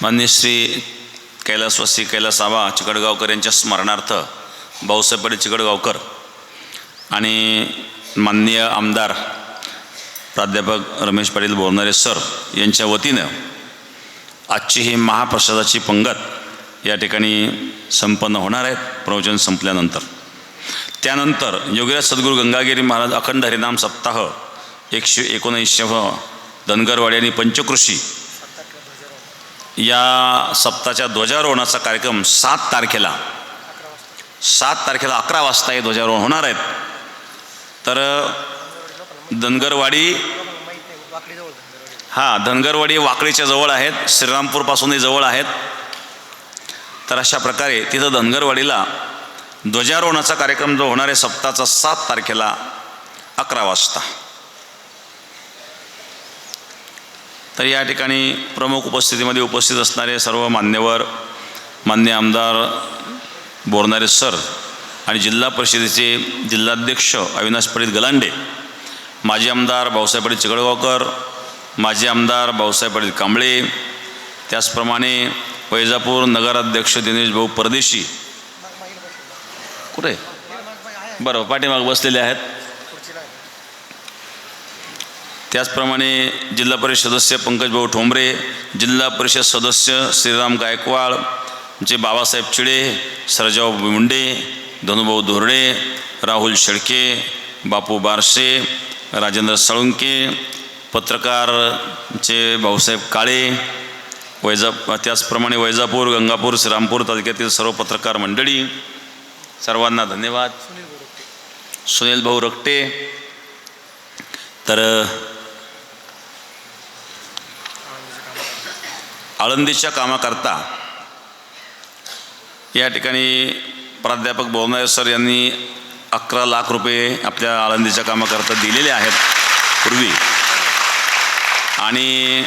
मान्य श्री कैलासवासी कैलासाबा चिकडगावकर यांच्या स्मरणार्थ भाऊसाहेब पाटील चिकडगावकर आणि माननीय आमदार प्राध्यापक रमेश पाटील बोरनारे सर यांच्या वतीनं आजची ही महाप्रसादाची पंगत या ठिकाणी संपन्न होणार आहे. प्रवचन संपल्यानंतर त्यानंतर योगीराज सद्गुरू गंगागिरी महाराज अखंड हरिनाम सप्ताह 119 धनगरवाडी आणि पंचकृषी या सप्ताहाच्या ध्वजारोहणाचा कार्यक्रम 7 तारखेला 11 वाजता हे ध्वजारोहण होणार आहेत. तर धनगरवाडी धनगरवाडी वाकळीच्या जवळ आहेत, श्रीरामपूरपासूनही जवळ आहेत. तर अशा प्रकारे तिथं धनगरवाडीला ध्वजारोहणाचा कार्यक्रम जो होणार आहे सप्ताहाचा 7 तारखेला 11 वाजता. तर या ठिकाणी प्रमुख उपस्थितीमध्ये उपस्थित असणारे सर्व मान्यवर, मान्य आमदार बोरनारे सर आणि जिल्हा परिषदेचे जिल्हाध्यक्ष अविनाश पाटील गलांडे, माजी आमदार भाऊसाहेब पाटील चिकडगावकर, माजी आमदार भाऊसाहेब पाटील कांबळे, त्याचप्रमाणे वैजापूर नगराध्यक्ष दिनेश भाऊ परदेशी कुठे बरं पाठीमाग बसलेले आहेत. त्याचप्रमाणे जिल्हा परिषद सदस्य पंकजभाऊ ठोंबरे, जिल्हा परिषद सदस्य श्रीराम गायकवाड, जे बाबासाहेब चिडे, सरजाऊ मुंडे, धनुभाऊ धोरडे, राहुल शेळके, बापू बारसे, राजेंद्र साळुंके, पत्रकारचे भाऊसाहेब काळे, त्याचप्रमाणे वैजापूर, गंगापूर, श्रीरामपूर तालुक्यातील सर्व पत्रकार मंडळी, सर्वांना धन्यवाद. सुनील भाऊ रक्टे. तर आळंदीच्या कामाकरता या ठिकाणी प्राध्यापक बोरनारे सर यांनी 11 लाख रुपये आपल्या आळंदीच्या कामाकरता दिलेले आहेत पूर्वी, आणि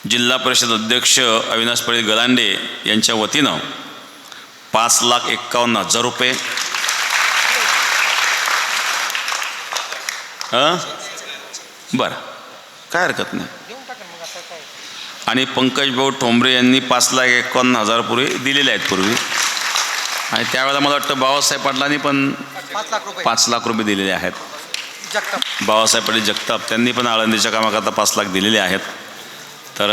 जिल्हा परिषद अध्यक्ष अविनाश पाटील गलांडे यांच्या वतीनं 5,51,000 रुपये बरं, काय हरकत नाही. आणि पंकजभाऊ ठोंबरे यांनी 5,51,000 पूर्वी दिलेले आहेत पूर्वी, आणि त्यावेळेला मला वाटतं बाबासाहेब पाटलांनी पण 5 लाख रुपये दिलेले आहेत. बाबासाहेब पाटील जगताप त्यांनी पण आळंदीच्या कामाकरता 5 लाख दिलेले आहेत. तर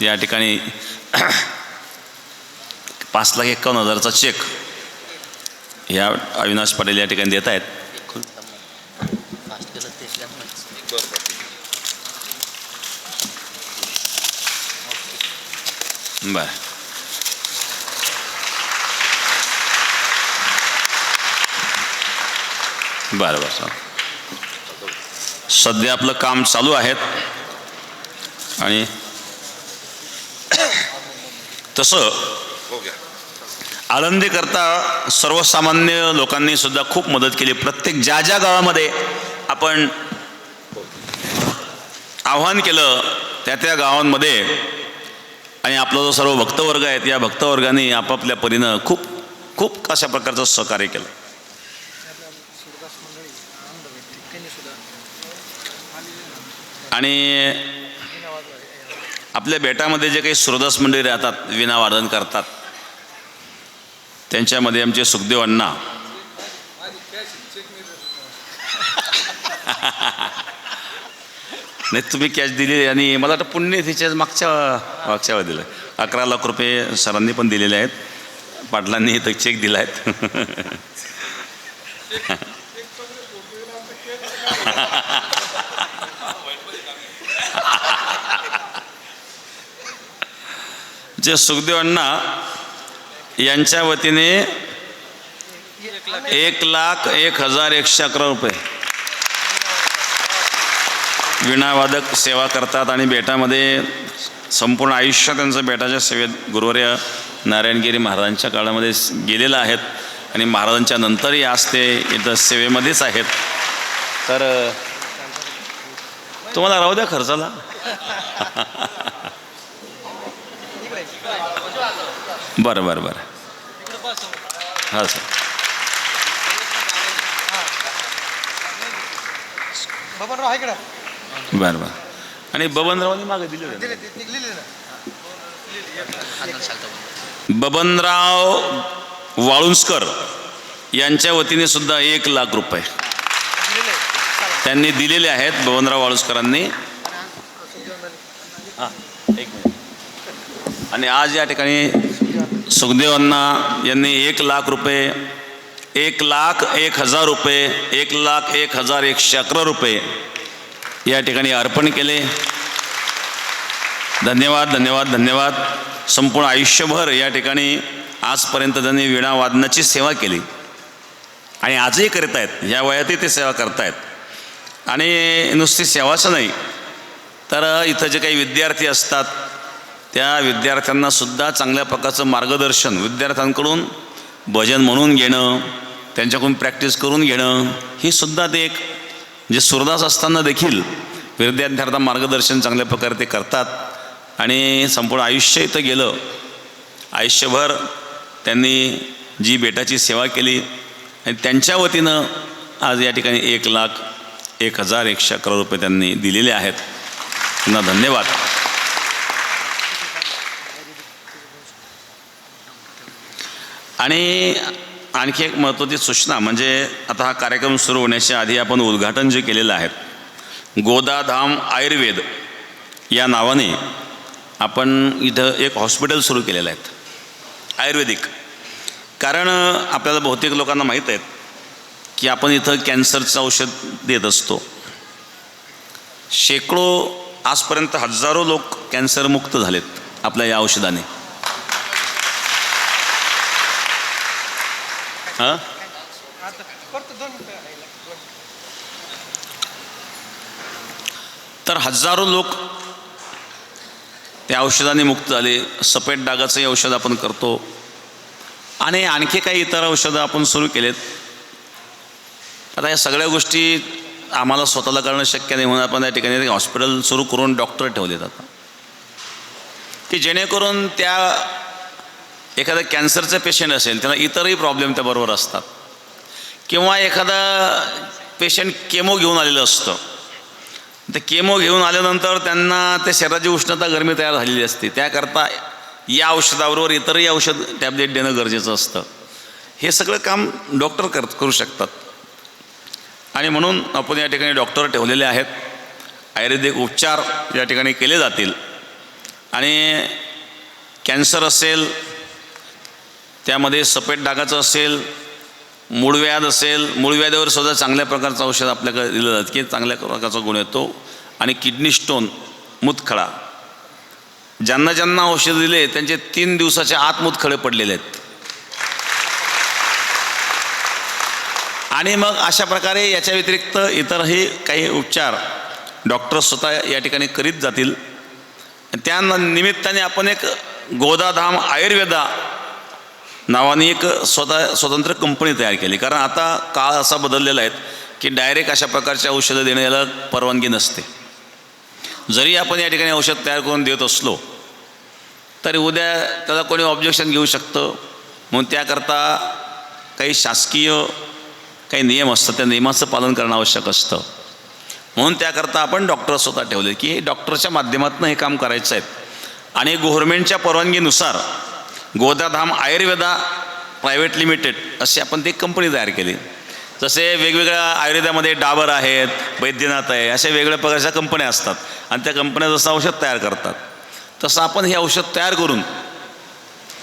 या ठिकाणी 5,51,000चा चेक ह्या अविनाश पाटील या ठिकाणी देत आहेत. बरं, बरं बरं. सध्या आपलं काम चालू आहे, आणि तसं आळंदीकरता सर्वसामान्य लोकांनी सुद्धा खूप मदत केली. प्रत्येक ज्या ज्या गावामध्ये आपण आव्हान केलं त्या त्या गावांमध्ये, आणि आपला जो सर्व भक्तवर्ग आहेत या भक्तवर्गाने आपापल्या परीनं खूप खूप अशा प्रकारचं सहकार्य केलं. आणि आपल्या बेटामध्ये जे काही सुरदास मंडळी राहतात, वीणा वादन करतात, त्यांच्यामध्ये आमचे सुखदेव अण्णा नाही, तुम्ही कॅश दिली, आणि मला वाटतं पुण्यतिथीच्या मागच्या दिलं 11 लाख रुपये सरांनी पण दिलेले आहेत. पाटलांनी इथं चेक दिला आहेत. जे सुखदेव अण्णा यांच्या वतीने 1,01,111 रुपये वीणावादक सेवा करतात आणि बेटामध्ये संपूर्ण आयुष्य त्यांचं बेटाच्या सेवेत गुरुवर्य नारायणगिरी महाराजांच्या काळामध्ये गेलेलं आहेत आणि महाराजांच्या नंतरही आज ते इथं सेवेमध्येच आहेत. तर तुम्हाला राहू द्या खर्चाला. बरं बरं बरं हां सर. बरं बरं. आणि बबनरावनी मागे दिले बबनराव वाळुंजकर यांच्या वतीने सुद्धा 1,00,000 रुपये त्यांनी दिलेले आहेत. बबनराव वाळुंजकरांनी. हां एक मिनिट. आणि आज या ठिकाणी सुखदेव अण्णा यांनी 1,00,000 रुपये 1,01,000 रुपये 1,01,111 रुपये या ठिकाणी अर्पण केले. धन्यवाद धन्यवाद धन्यवाद. संपूर्ण आयुष्यभर या ठिकाणी आजपर्यंत त्यांनी वीणा वादनाची सेवा केली आणि आजही करत आहेत. या वयातही ते सेवा करतायत. आणि नुसती सेवाच नाही तर इथं जे काही विद्यार्थी असतात त्या विद्यार्थ्यांनासुद्धा चांगल्या प्रकारचं मार्गदर्शन विद्यार्थ्यांकडून भजन म्हणून घेणं, त्यांच्याकडून प्रॅक्टिस करून घेणं, ही सुद्धा ते एक जे सुरदास असताना देखील विद्यार्थ्यांना मार्गदर्शन चांगल्या प्रकारे ते करतात. आणि संपूर्ण आयुष्य इथं गेलं. आयुष्यभर त्यांनी जी बेटाची सेवा केली आणि त्यांच्या वतीनं आज या ठिकाणी 1,01,111 रुपये त्यांनी दिलेले आहेत. त्यांना धन्यवाद. आणि आणखी एक महत्त्वाची सूचना म्हणजे आता हा कार्यक्रम सुरू होण्याच्या आधी आपण उद्घाटन जे केलेलं आहे गोदाधाम आयुर्वेद या नावाने आपण इथं एक हॉस्पिटल सुरू केलेलं आहे आयुर्वेदिक. कारण आपल्याला बहुतेक लोकांना माहीत आहेत की आपण इथं कॅन्सरचं औषध देत असतो. शेकडो आजपर्यंत हजारो लोक कॅन्सरमुक्त झालेत आपल्या या औषधाने. हां तर हजारो लोक त्या औषधाने मुक्त झाले. सफेद डागाचंही औषध आपण करतो आणि आणखी काही इतर औषधं आपण सुरू केलेत. आता या सगळ्या गोष्टी आम्हाला स्वतःला करणं शक्य नाही म्हणून आपण त्या ठिकाणी हॉस्पिटल सुरू करून डॉक्टर ठेवलेत आता की जेणेकरून त्या एखादा कॅन्सरचं पेशंट असेल त्याला इतरही प्रॉब्लेम त्याबरोबर असतात किंवा एखादा पेशंट केमो घेऊन आलेलं असतं. ते केमो घेऊन आल्यानंतर त्यांना त्या शरीराची उष्णता गरमी तयार झालेली असते. त्याकरता या औषधाबरोबर इतरही औषध टॅब्लेट देणं गरजेचं असतं. हे सगळं काम डॉक्टर करू शकतात आणि म्हणून आपण या ठिकाणी डॉक्टर ठेवलेले आहेत. आयुर्वेदिक उपचार या ठिकाणी केले जातील आणि कॅन्सर असेल त्यामध्ये सफेद डागाचं असेल, मूळव्याध असेल, मूळव्याधीवर सुद्धा चांगल्या प्रकारचं औषध आपल्याकडे दिलं जातं की चांगल्या प्रकारचा गुण येतो. आणि किडनी स्टोन, मूतखडा, ज्यांना ज्यांना औषध दिले त्यांचे 3 दिवसाच्या आत मूतखडे पडलेले आहेत. आणि मग अशा प्रकारे याच्या व्यतिरिक्त इतरही काही उपचार डॉक्टर स्वतः या ठिकाणी करीत जातील. त्या निमित्ताने आपण एक गोदाधाम आयुर्वेदा नावाने एक स्वतंत्र कंपनी तयार केली. कारण आता काळ असा बदललेला आहे की डायरेक्ट अशा प्रकारचे औषधं देण्याला परवानगी नसते. जरी आपण या ठिकाणी औषध तयार करून देत असलो तरी उद्या त्याला कोणी ऑब्जेक्शन घेऊ शकतं. म्हणून त्याकरता काही शासकीय काही नियम असतात, त्या नियमाचं पालन करणं आवश्यक असतं. म्हणून त्याकरता आपण डॉक्टर स्वतः ठेवले की डॉक्टरच्या माध्यमातून हे काम करायचं आहे. आणि गव्हर्नमेंटच्या परवानगीनुसार गोदाधाम आयुर्वेदा प्रायव्हेट लिमिटेड अशी आपण ती कंपनी तयार केली. जसे वेगवेगळ्या आयुर्वेदामध्ये डाबर आहेत, वैद्यनाथ आहे, अशा वेगवेगळ्या प्रकारच्या कंपन्या असतात आणि त्या कंपन्या जसं औषध तयार करतात तसं आपण हे औषध तयार करून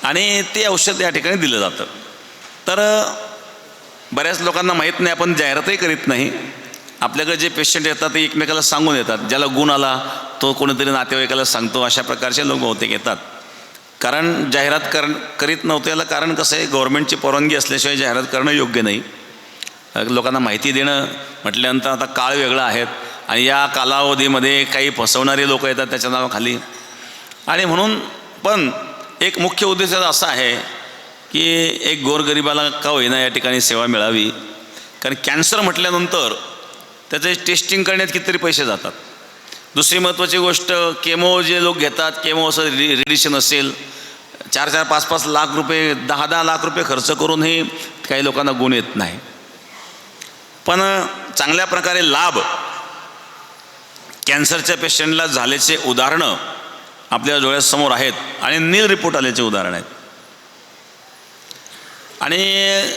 आणि ते औषध या ठिकाणी दिलं जातं. तर बऱ्याच लोकांना माहीत नाही, आपण जाहिरातही करीत नाही. आपल्याकडे जे पेशंट येतात ते एकमेकाला सांगून येतात. ज्याला गुण आला तो कोणीतरी नातेवाईकाला सांगतो. अशा प्रकारचे लोक बहुतेक येतात कारण जाहिरात करीत नव्हते. याला कारण कसं आहे, गव्हर्नमेंटची परवानगी असल्याशिवाय जाहिरात करणं योग्य नाही. लोकांना माहिती देणं म्हटल्यानंतर आता काळ वेगळा आहे आणि या कालावधीमध्ये काही फसवणारे लोक येतात त्याच्या नावाखाली. आणि म्हणून पण एक मुख्य उद्देश असा आहे की एक गोरगरिबाला का होईना या ठिकाणी सेवा मिळावी. कारण कॅन्सर म्हटल्यानंतर त्याचे टेस्टिंग करण्यात कितीतरी पैसे जातात. दुसरी महत्त्वाची गोष्ट, केमो जे लोक घेतात, केमो असं रेडिएशन असेल, 4-4, 5-5 लाख रुपये, 10-10 लाख रुपये खर्च करूनही काही लोकांना गुण येत नाही. पण चांगल्या प्रकारे लाभ कॅन्सरच्या पेशंटला झाल्याचे उदाहरणं आपल्या डोळ्यासमोर आहेत आणि नील रिपोर्ट आल्याचे उदाहरण आहेत. आणि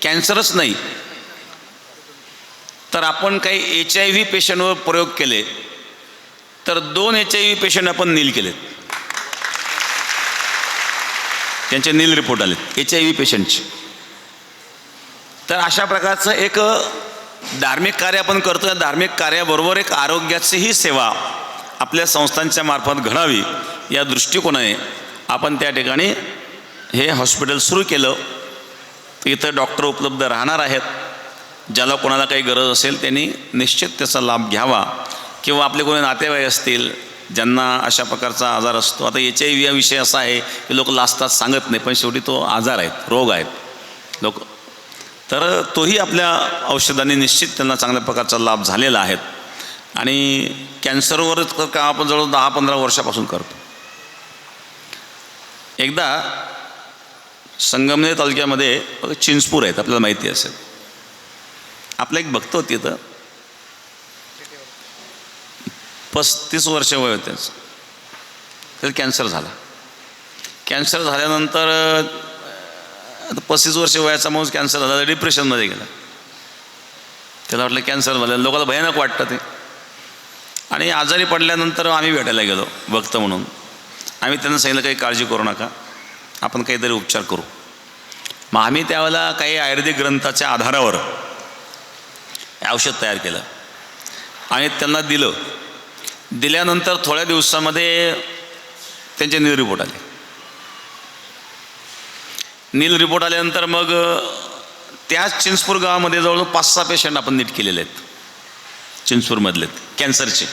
कॅन्सरच नाही तर आपण काही HIV पेशंटवर प्रयोग केले तर 2 HIV पेशंट आपण नील केलेत, त्यांचे नील रिपोर्ट आलेत HIV पेशंटचे. तर अशा प्रकारचं एक धार्मिक कार्य आपण करतो. या धार्मिक कार्याबरोबर एक आरोग्याचीही सेवा आपल्या संस्थांच्या मार्फत घडावी या दृष्टिकोनाने आपण त्या ठिकाणी हे हॉस्पिटल सुरू केलं. इथं डॉक्टर उपलब्ध राहणार आहेत. ज्याला कोणाला काही गरज असेल त्यांनी निश्चित त्याचा लाभ घ्यावा. किंवा आपले कोणी नातेवाईक असतील ज्यांना अशा प्रकारचा आजार असतो. आता HIV हा विषय असा आहे की लोक लाजतात, सांगत नाही, पण शेवटी तो आजार आहेत, रोग आहेत लोक. तर तोही आपल्या औषधांनी निश्चित त्यांना चांगल्या प्रकारचा लाभ झालेला आहे. आणि कॅन्सरवरच का आपण जवळ 10-15 वर्षापासून करतो. एकदा संगमनेर तालुक्यामध्ये चिंचपूर आहेत, आपल्याला माहिती असेल. आपलं एक भक्त होती तर 35 वर्ष वय होते, त्याला कॅन्सर झाला. कॅन्सर झाल्यानंतर 35 वर्ष वयाचा माणूस कॅन्सर झाला, डिप्रेशनमध्ये गेला. त्याला वाटलं कॅन्सर झालं, लोकांना भयानक वाटतं ते. आणि आजारी पडल्यानंतर आम्ही भेटायला गेलो भक्त म्हणून. आम्ही त्यांना सांगितलं काही काळजी करू नका, आपण काहीतरी उपचार करू. मग आम्ही त्यावेळेला काही आयुर्वेदिक ग्रंथाच्या आधारावर औषध तयार केलं आणि त्यांना दिलं. दिल्यानंतर थोड्या दिवसामध्ये त्यांचे नील रिपोर्ट आले. नील रिपोर्ट आल्यानंतर मग त्याच चिंचपूर गावामध्ये जवळजवळ 5-6 पेशंट आपण नीट केलेले आहेत चिंचपूरमधले कॅन्सरचे.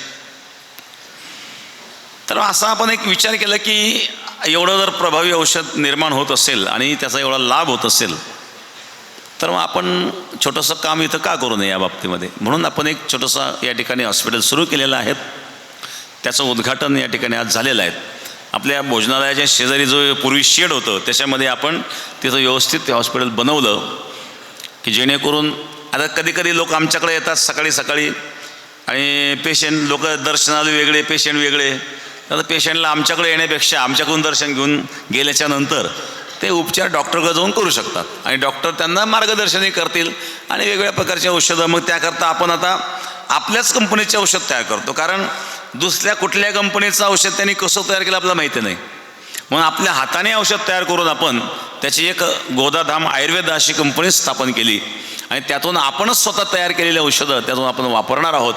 तर असा आपण एक विचार केला की एवढं जर प्रभावी औषध निर्माण होत असेल आणि त्याचा एवढा लाभ होत असेल तर मग आपण छोटंसं काम इथं का करू नये या बाबतीमध्ये. म्हणून आपण एक छोटंसं या ठिकाणी हॉस्पिटल सुरू केलेलं आहे. त्याचं उद्घाटन या ठिकाणी आज झालेलं आहे. आपल्या भोजनालयाच्या शेजारी जो पूर्वी शेड होतं त्याच्यामध्ये आपण तिथं व्यवस्थित ते हॉस्पिटल बनवलं की जेणेकरून आता कधीकधी लोक आमच्याकडे येतात सकाळी सकाळी आणि पेशंट लोक दर्शनाला वेगळे, पेशंट वेगळे. तर पेशंटला आमच्याकडे येण्यापेक्षा आमच्याकडून दर्शन घेऊन गेल्याच्या नंतर ते उपचार डॉक्टरकडे जाऊन करू शकतात आणि डॉक्टर त्यांना मार्गदर्शनही करतील आणि वेगवेगळ्या प्रकारचे औषधं. मग त्याकरता आपण आता आपल्याच कंपनीचे औषध तयार करतो. कारण दुसऱ्या कुठल्या कंपनीचं औषध त्यांनी कसं तयार केलं आपल्याला माहिती नाही. म्हणून आपल्या हाताने औषध तयार करून आपण त्याची एक गोदाधाम आयुर्वेद अशी कंपनी स्थापन केली आणि त्यातून आपणच स्वतः तयार केलेली औषधं त्यातून आपण वापरणार आहोत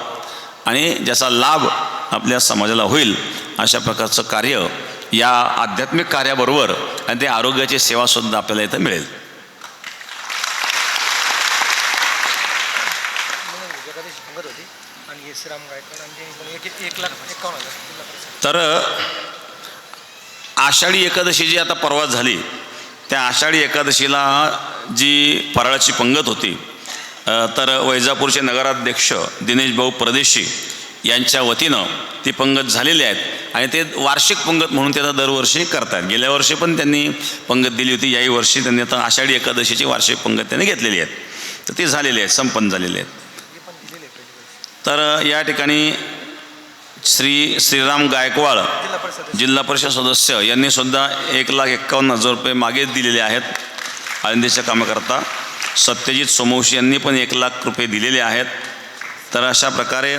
आणि ज्याचा लाभ आपल्या समाजाला होईल अशा प्रकारचं कार्य या आध्यात्मिक कार्याबरोबर आणि ते आरोग्याची सेवासुद्धा आपल्याला इथं मिळेल. तर आषाढी एकादशी जी आता परवा झाली त्या आषाढी एकादशीला जी फराळाची पंगत होती तर वैजापूरचे नगराध्यक्ष दिनेश भाऊ परदेशी यांच्या वतीनं ती पंगत झालेली आहेत आणि ते वार्षिक पंगत म्हणून ते आता दरवर्षी करतात. गेल्या वर्षी पण त्यांनी पंगत दिली होती, याही वर्षी त्यांनी आता आषाढी एकादशीची वार्षिक पंगत त्यांनी घेतलेली आहे. तर ती झालेली आहे, संपन्न झालेली आहेत. तर या ठिकाणी श्रीराम गायकवाड जिल्हा परिषद सदस्य यांनी सुद्धा 1,51,000 रुपये मागे दिलेले आहेत आळंदीच्या कामाकरता. सत्यजित सोमवंशी यांनी पण 1,00,000 रुपये दिलेले आहेत. तर अशा प्रकारे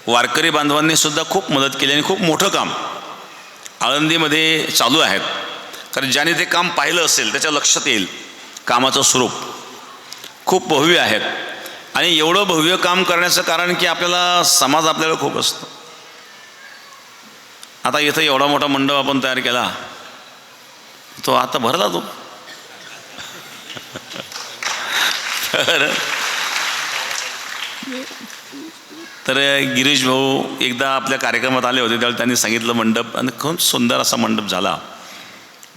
वारकरी बांधवांनी सुद्धा खूप मदत केली आणि खूप मोठं काम आळंदीमध्ये चालू आहेत. कारण ज्याने ते काम पाहिलं असेल त्याच्या लक्षात येईल कामाचं स्वरूप खूप भव्य आहेत. आणि एवढं भव्य काम करण्याचं कारण की आपल्याला समाज आपल्याला खूप असतो. आता इथं एवढा मोठा मंडप आपण तयार केला तो आता भरला तो. तर गिरीश भाऊ एकदा आपल्या कार्यक्रमात आले होते, त्यावेळी त्यांनी सांगितलं मंडप, आणि खूप सुंदर असा मंडप झाला.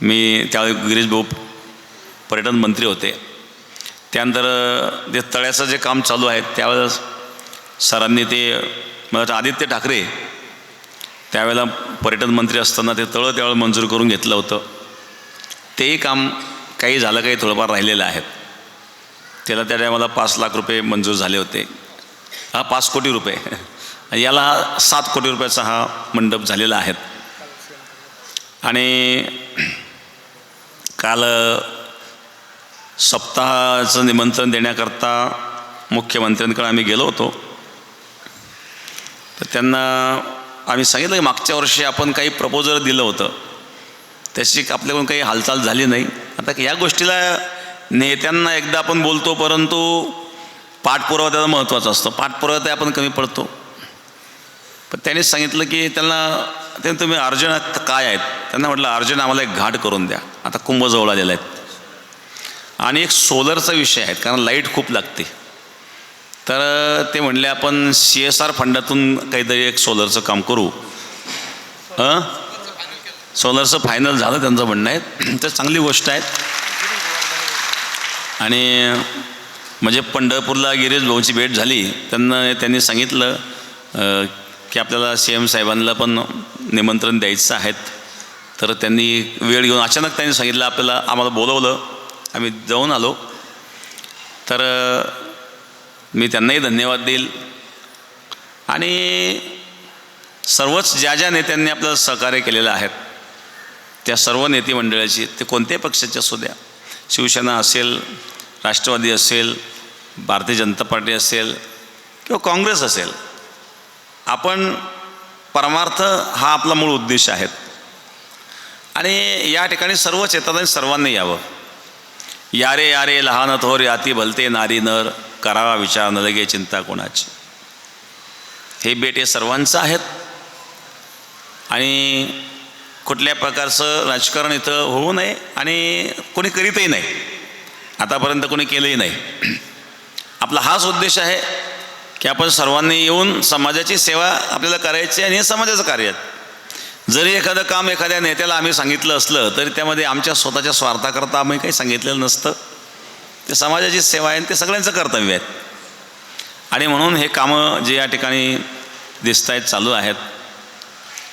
मी त्यावेळी गिरीश भाऊ पर्यटन मंत्री होते. त्यानंतर ते तळ्याचं जे काम चालू आहे त्यावेळेस सरांनी ते मला वाटतं आदित्य ठाकरे त्यावेळेला पर्यटन मंत्री असताना ते तळं त्यावेळेला मंजूर करून घेतलं होतं. तेही काम काही झालं, काही थोडंफार राहिलेलं आहे. त्याला त्या टायमाला 5 लाख रुपये मंजूर झाले होते. 5 कोटी रुपये. याला 7 कोटी रुपयाचा हा मंडप झालेला आहे. आणि काल सप्ताहाचं निमंत्रण देण्याकरता मुख्यमंत्र्यांकडे आम्ही गेलो होतो. तर त्यांना आम्ही सांगितलं की मागच्या वर्षी आपण काही प्रपोजल दिलं होतं, त्याची आपल्याकडून काही हालचाल झाली नाही. आता या गोष्टीला नेत्यांना एकदा आपण बोलतो, परंतु पाठपुरावा त्याचा महत्त्वाचा असतो. पाठपुरावा ते आपण कमी पडतो. पण त्यांनी सांगितलं की त्यांना तुम्ही अर्जन काय आहेत, त्यांना म्हटलं अर्जन आम्हाला एक घाट करून द्या. आता कुंभ जवळ आलेला आहेत आणि एक सोलरचा विषय आहे, कारण लाईट खूप लागते. तर ते म्हणले आपण CSR फंडातून काहीतरी एक सोलरचं काम करू. सोलरचं फायनल झालं त्यांचं म्हणणं आहे. तर चांगली गोष्ट आहे. आणि म्हणजे पंढरपूरला गिरीश भाऊची भेट झाली, त्यांनी सांगितलं की आपल्याला CM साहेबांना पण निमंत्रण द्यायचं आहेत. तर त्यांनी वेळ घेऊन अचानक त्यांनी सांगितलं आम्हाला बोलवलं, आम्ही जाऊन आलो. तर मी त्यांनाही धन्यवाद देईल. आणि सर्वच ज्या नेत्यांनी आपल्याला सहकार्य केलेलं आहे त्या सर्व नेते मंडळाची, ते कोणत्याही पक्षाचे असू द्या, शिवसेना असेल, राष्ट्रवादी असेल, भारतीय जनता पार्टी असेल किंवा काँग्रेस असेल, आपण परमार्थ हा आपला मूळ उद्देश आहे. आणि या ठिकाणी सर्वच येतात आणि सर्वांनी यावं. यारे यारे लहान थोर याती भलते नारी नर, करावा विचार न लगे चिंता कोणाची. हे बेट हे सर्वांचं आहेत. आणि कुठल्या प्रकारचं राजकारण इथं होऊ नये आणि कोणी करीतही नाही, आतापर्यंत कोणी केलंही नाही. आपला हाच उद्देश आहे की आपण सर्वांनी येऊन समाजाची सेवा आपल्याला करायची, आणि हे समाजाचं कार्य आहे. जरी एखादं काम एखाद्या नेत्याला आम्ही सांगितलं असलं तरी त्यामध्ये आमच्या स्वतःच्या स्वार्थाकरता आम्ही काही सांगितलेलं नसतं. ते समाजाची सेवा आहे, ते सगळ्यांचं कर्तव्य आहे. आणि म्हणून हे कामं जे या ठिकाणी दिसत आहेत, चालू आहेत,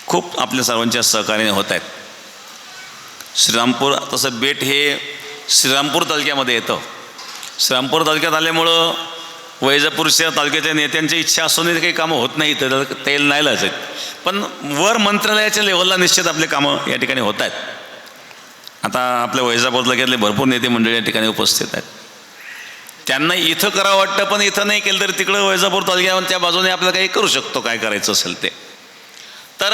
खूप आपल्या सर्वांच्या सहकार्याने होत आहेत. श्रीरामपूर तसं बेट हे श्रीरामपूर तालुक्यामध्ये येतं. श्रीरामपूर तालुक्यात आल्यामुळं वैजापूरच्या तालुक्याच्या नेत्यांची इच्छा असूनही काही कामं होत नाही, तर तेल नाही लावायचं. पण वर मंत्रालयाच्या लेवलला निश्चित आपले कामं या ठिकाणी होत आहेत. आता आपल्या वैजापूर तालुक्यातले भरपूर नेते मंडळी या ठिकाणी उपस्थित आहेत. त्यांना इथं करावं वाटतं, पण इथं नाही केलं तर तिकडं वैजापूर तालुक्याच्या बाजूने आपल्याला काही करू शकतो, काय करायचं असेल ते. तर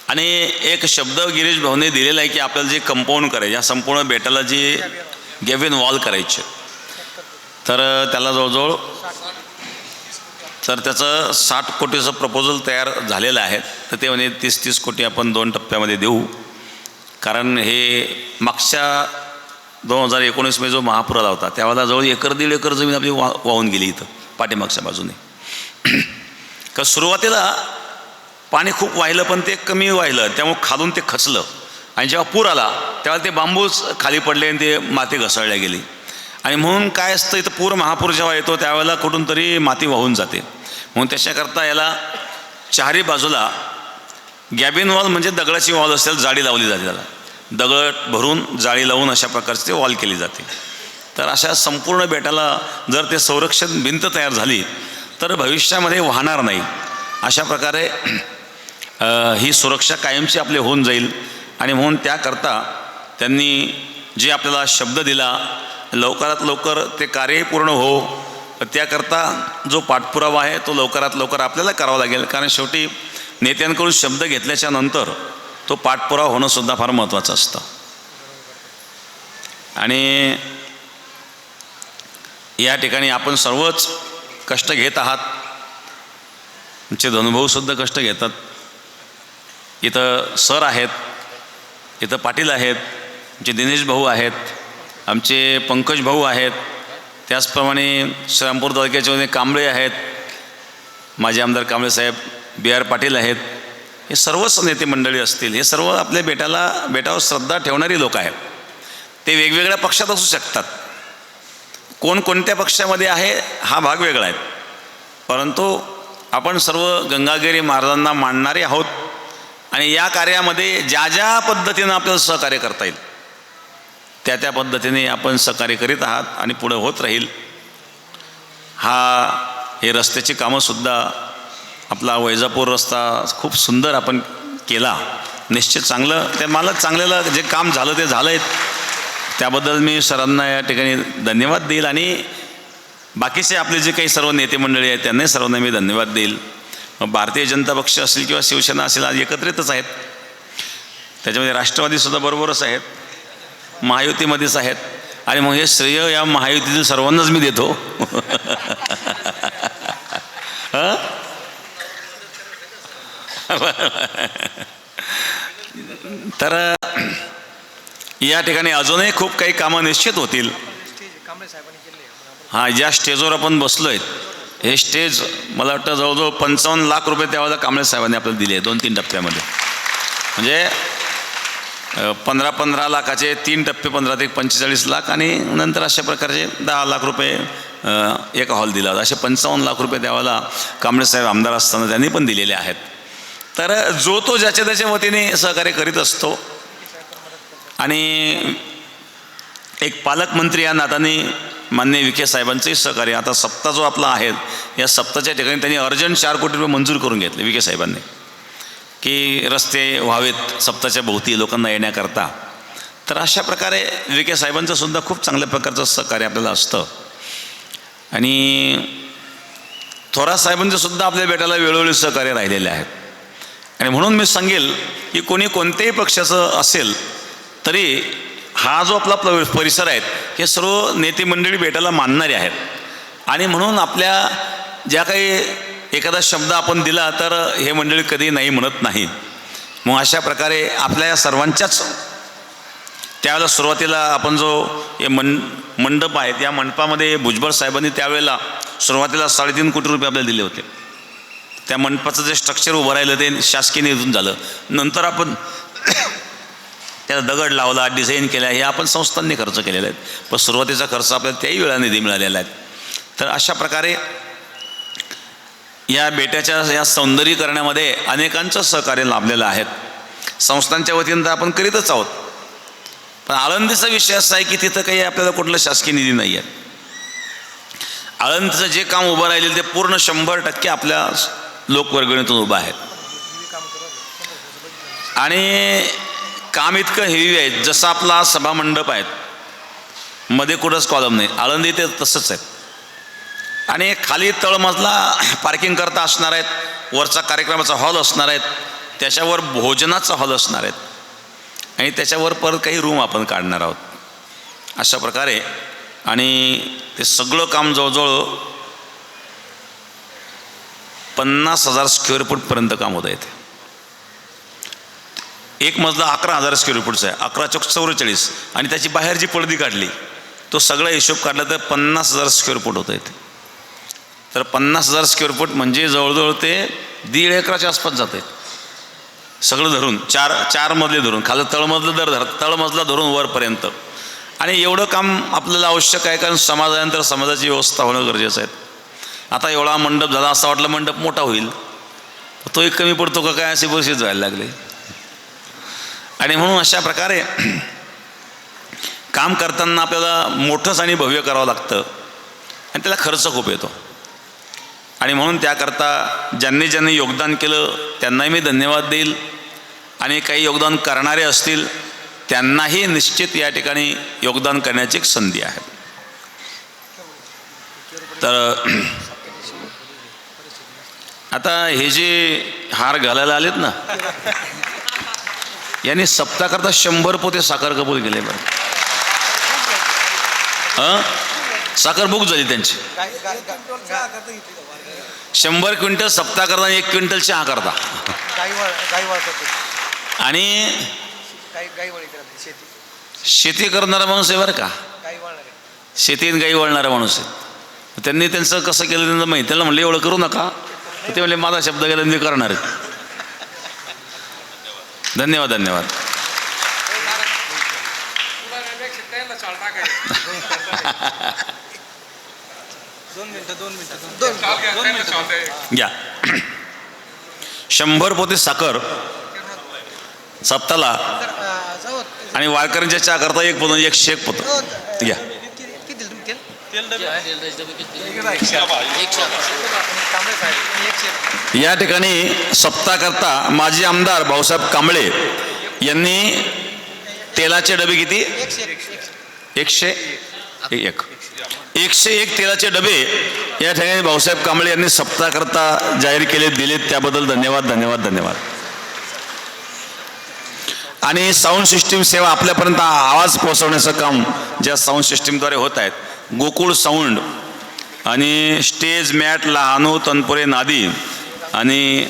आणि एक शब्द गिरीश भाऊने दिलेला आहे की आपल्याला जे कंपाऊंड करायचे, या संपूर्ण बेटाला जी गॅबिन वॉल करायचे, तर त्याला जवळजवळ तर त्याचं 60 कोटीचं प्रपोजल तयार झालेलं आहे. तर ते म्हणे 30 कोटी आपण 2 टप्प्यामध्ये देऊ. कारण हे मागच्या 2019मध्ये जो महापूर आला होता त्यावेळेला जवळ 1-1.5 एकर जमीन आपली वाहून गेली इथं पाठीमागच्या बाजूने. का सुरुवातीला पाणी खूप वाहिलं, पण ते कमी वाहिलं, त्यामुळे खालून ते खचलं. आणि जेव्हा पूर आला तेव्हा ते बांबूच खाली पडले आणि ते माती घसरल्या गेली. आणि म्हणून काय असतं, इथं महापूर जेव्हा येतो त्यावेळेला कुठून तरी माती वाहून जाते. म्हणून त्याच्याकरता याला चारही बाजूला गॅबिन वॉल म्हणजे दगडाची वॉल असेल, जाळी लावली जाते. त्याला दगड भरून जाळी लावून अशा प्रकारची ते वॉल केली जाते. तर अशा संपूर्ण बेटाला जर ते संरक्षण भिंत तयार झाली तर भविष्यामध्ये वाहणार नाही. अशा प्रकारे ही सुरक्षा कायमची आपली होऊन जाईल. आणि म्हणून त्याकरता त्यांनी जे आपल्याला शब्द दिला, लवकरात लवकर ते कार्यही पूर्ण हो, त्याकरता जो पाठपुरावा आहे तो लवकरात लवकर आपल्याला करावा लागेल. कारण शेवटी नेत्यांकडून शब्द घेतल्याच्या नंतर तो पाठपुरावा होणंसुद्धा फार महत्त्वाचं असतं. आणि या ठिकाणी आपण सर्वच कष्ट घेत आहात, आमचे धनुभाऊसुद्धा कष्ट घेतात. इथं सर आहेत, इथं पाटील आहेत, आमचे दिनेश भाऊ आहेत, आमचे पंकज भाऊ आहेत, त्याचप्रमाणे श्रीरामपूर तालुक्याचे कांबळे आहेत, माजी आमदार कांबळे साहेब, बी आर पाटील आहेत. हे सर्वच नेते मंडळी असतील, हे सर्व आपल्या बेटावर श्रद्धा ठेवणारी लोक आहेत. ते वेगवेगळ्या पक्षात असू शकतात, कोण कोणत्या पक्षामध्ये आहे हा भाग वेगळा आहे, परंतु आपण सर्व गंगागिरी महाराजांना मानणारे आहोत. आणि या कार्यामध्ये ज्या ज्या पद्धतीनं आपल्याला सहकार्य करता येईल त्या पद्धतीने आपण सहकार्य करीत आहात आणि पुढे होत राहील. हे रस्त्याची कामंसुद्धा आपला वैजापूर रस्ता खूप सुंदर आपण केला, निश्चित चांगलं ते मला चांगलेलं जे काम झालं ते झालं आहे, त्याबद्दल मी सरांना या ठिकाणी धन्यवाद देईल. आणि बाकीचे आपले जे काही सर्व नेते मंडळी आहेत त्यांनाही सर्वांना मी धन्यवाद देईल. मग भारतीय जनता पक्ष असेल किंवा शिवसेना असेल आज एकत्रितच आहेत, त्याच्यामध्ये राष्ट्रवादीसुद्धा बरोबरच आहेत, महायुतीमध्येच आहेत. आणि मग हे श्रेय या महायुतीतील सर्वांनाच मी देतो. तर या ठिकाणी अजूनही खूप काही कामं निश्चित होतील. ज्या स्टेजवर आपण बसलो आहेत, हे स्टेज मला वाटतं जवळजवळ 55 लाख रुपये त्यावेळेला कांबळे साहेबांनी आपल्याला दिले 2-3 टप्प्यामध्ये. म्हणजे 15 लाखाचे 3 टप्पे, 15 ते 45 लाख, आणि नंतर अशा प्रकारचे 10 लाख रुपये एक हॉल दिला होता. असे 55 लाख रुपये त्यावेळेला कांबळे साहेब आमदार असताना त्यांनी पण दिलेले आहेत. तर जो तो ज्याच्या त्याच्या वतीने सहकार्य करीत असतो. आणि एक पालकमंत्री या नात्याने माननीय विखे साहेबांचंही सहकार्य, आता सप्ताह जो आपला आहे या सप्ताहाच्या ठिकाणी त्यांनी अर्जंट 4 कोटी रुपये मंजूर करून घेतले विखे साहेबांनी, की रस्ते व्हावेत सप्ताहाच्या भोवती लोकांना येण्याकरता. तर अशा प्रकारे विखे साहेबांचं सुद्धा खूप चांगल्या प्रकारचं सहकार्य आपल्याला असतं. आणि थोरात साहेबांचं सुद्धा आपल्या बेटाला वेळोवेळी सहकार्य राहिलेले आहेत. आणि म्हणून मी सांगेल की कोणी कोणत्याही पक्षाचं असेल तरी हा जो आपला परिसर आहे हे सर्व नेते मंडळी बेटाला मानणारे आहेत. आणि म्हणून आपल्या ज्या काही एखादा शब्द आपण दिला तर हे मंडळी कधी नाही म्हणत नाहीत. मग अशा प्रकारे आपल्या या सर्वांच्याच त्यावेळेला सुरुवातीला आपण जो हे मंडप आहेत, या मंडपामध्ये भुजबळ साहेबांनी त्यावेळेला सुरुवातीला 3.5 कोटी रुपये आपल्याला दिले होते. त्या मंडपाचं जे स्ट्रक्चर उभं राहिलं ते शासकीय निधीतून झालं. नंतर आपण त्याला दगड लावला, डिझाईन केला, हे आपण संस्थांनी खर्च केलेले आहेत. पण सुरुवातीचा खर्च आपल्याला त्याही वेळा निधी मिळालेला आहे. तर अशा प्रकारे या बेटाच्या या सौंदर्यीकरणामध्ये अनेकांचं सहकार्य लाभलेलं आहे. संस्थांच्या वतीनं तर आपण करीतच आहोत, पण आळंदीचा विषय असा आहे की तिथं काही आपल्याला कुठलं शासकीय निधी नाही आहे. आळंदीचं जे काम उभं राहिलेलं ते पूर्ण 100% आपल्या लोकवर्गणीतून उभं आहे. आणि काम इतकं हेवी आहे, जसं आपला सभामंडप आहे, मध्ये कुठंच कॉलम नाही, आळंदी ते तसंच आहेत. आणि खाली तळमजला पार्किंग करता असणार आहेत, वरचा कार्यक्रमाचा हॉल असणार आहेत, त्याच्यावर भोजनाचा हॉल असणार आहेत, आणि त्याच्यावर परत काही रूम आपण काढणार आहोत. अशा प्रकारे आणि ते सगळं काम जवळजवळ 50,000 स्क्वेअर फूटपर्यंत काम होतं आहे. एक मजला 11,000 स्क्वेअर फूटचा आहे, 11 चौक 44, आणि त्याची बाहेर जी पडदी काढली तो सगळा हिशोब काढला तर 50,000 स्क्वेअर फूट होतं आहे. तर 50,000 स्क्वेअर फूट म्हणजे जवळजवळ ते 1.5 एकराच्या आसपास जात आहेत सगळं धरून, चार मजले धरून, खाली तळमजला धरून वरपर्यंत. आणि एवढं काम आपल्याला आवश्यक आहे, कारण समाजानंतर समाजाची व्यवस्था होणं गरजेचं आहे. आता एवढा मंडप झाला, असं वाटलं मंडप मोठा होईल, तोही कमी पडतो का काय अशी परिस्थिती व्हायला लागली. आणि म्हणून अशा प्रकारे काम करताना आपल्याला मोठंच आणि भव्य करावं लागतं, आणि त्याला खर्च खूप येतो. आणि म्हणून त्याकरता ज्यांनी योगदान केलं त्यांनाही मी धन्यवाद देईल, आणि काही योगदान करणारे असतील त्यांनाही निश्चित या ठिकाणी योगदान करण्याची एक संधी आहे. तर आता हे जे हार घालायला आलेत ना, यांनी सप्ताहाकरता 100 पोते साखर कबूल केले. बरं, साखर बुक झाली त्यांची. 100 क्विंटल सप्ताह करता, 1 क्विंटल चहा करता. आणि गाईवाळी करत शेती शेती करणारा माणूस आहे बरं का, गाई वाळणार आहे. शेतीत गाई वळणारा माणूस आहे. त्यांनी त्यांचं कसं केलं त्यांना माहिती. त्यांना म्हणलं एवढं करू नका, तर ते म्हणले माझा शब्द गेला मी करणार आहे. धन्यवाद धन्यवाद. घ्या 100 पोते साखर सप्ताला आणि वारकऱ्यांच्या चहा करता 1 पोतं 101 पोतं घ्या. किती तुम्ही तेल या ठिकाणी सप्ताह माजी आमदार भाऊसाहेब कांबळे यांनी तेलाचे डबे किती 101 तेलाचे डबे या ठिकाणी भाऊसाहेब कांबळे यांनी सप्ताह जाहीर केले, दिलेत, त्याबद्दल धन्यवाद धन्यवाद धन्यवाद. आणि साऊंड सिस्टीम सेवा आपल्यापर्यंत आवाज पोहोचवण्याचं काम ज्या साऊंड सिस्टीमद्वारे होत आहेत, गोकुळ साऊंड आणि स्टेज मॅट लहानू तनपुरे नादी आणि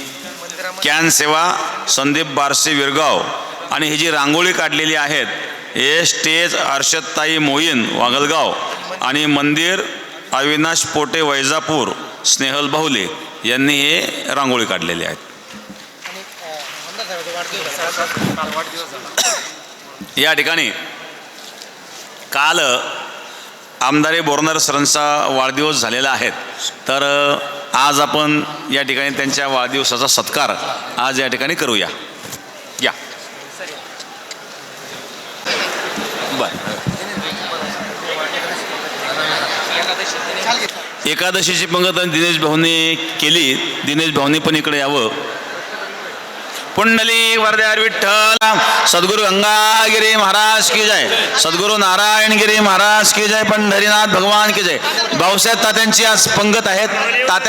कॅन सेवा संदीप बारसे विरगाव आणि ही जी रांगोळी काढलेली आहेत हे स्टेज अर्षदताई मोहीन वागलगाव आणि मंदिर अविनाश पोटे वैजापूर स्नेहल बाहुले यांनी हे रांगोळी काढलेली आहेत. या ठिकाणी काल आमदार बोरनार सरांचा वाढदिवस झालेला आहे, तर आज आपण या ठिकाणी त्यांच्या वाढदिवसाचा सत्कार आज या ठिकाणी करूया. या एकादशीची पंगत दिनेश भाऊंनी केली. दिनेश भाऊंनी पण इकडे यावं. पुंडली वरद्यार विठ्ठल सद्गुरु गंगागिरी महाराज की जय, सद्गुरु नारायणगिरी महाराज की जय, पंढरीनाथ भगवान की जय. भाऊसाहेब तात्यांची आज पंगत आहेत. तात्या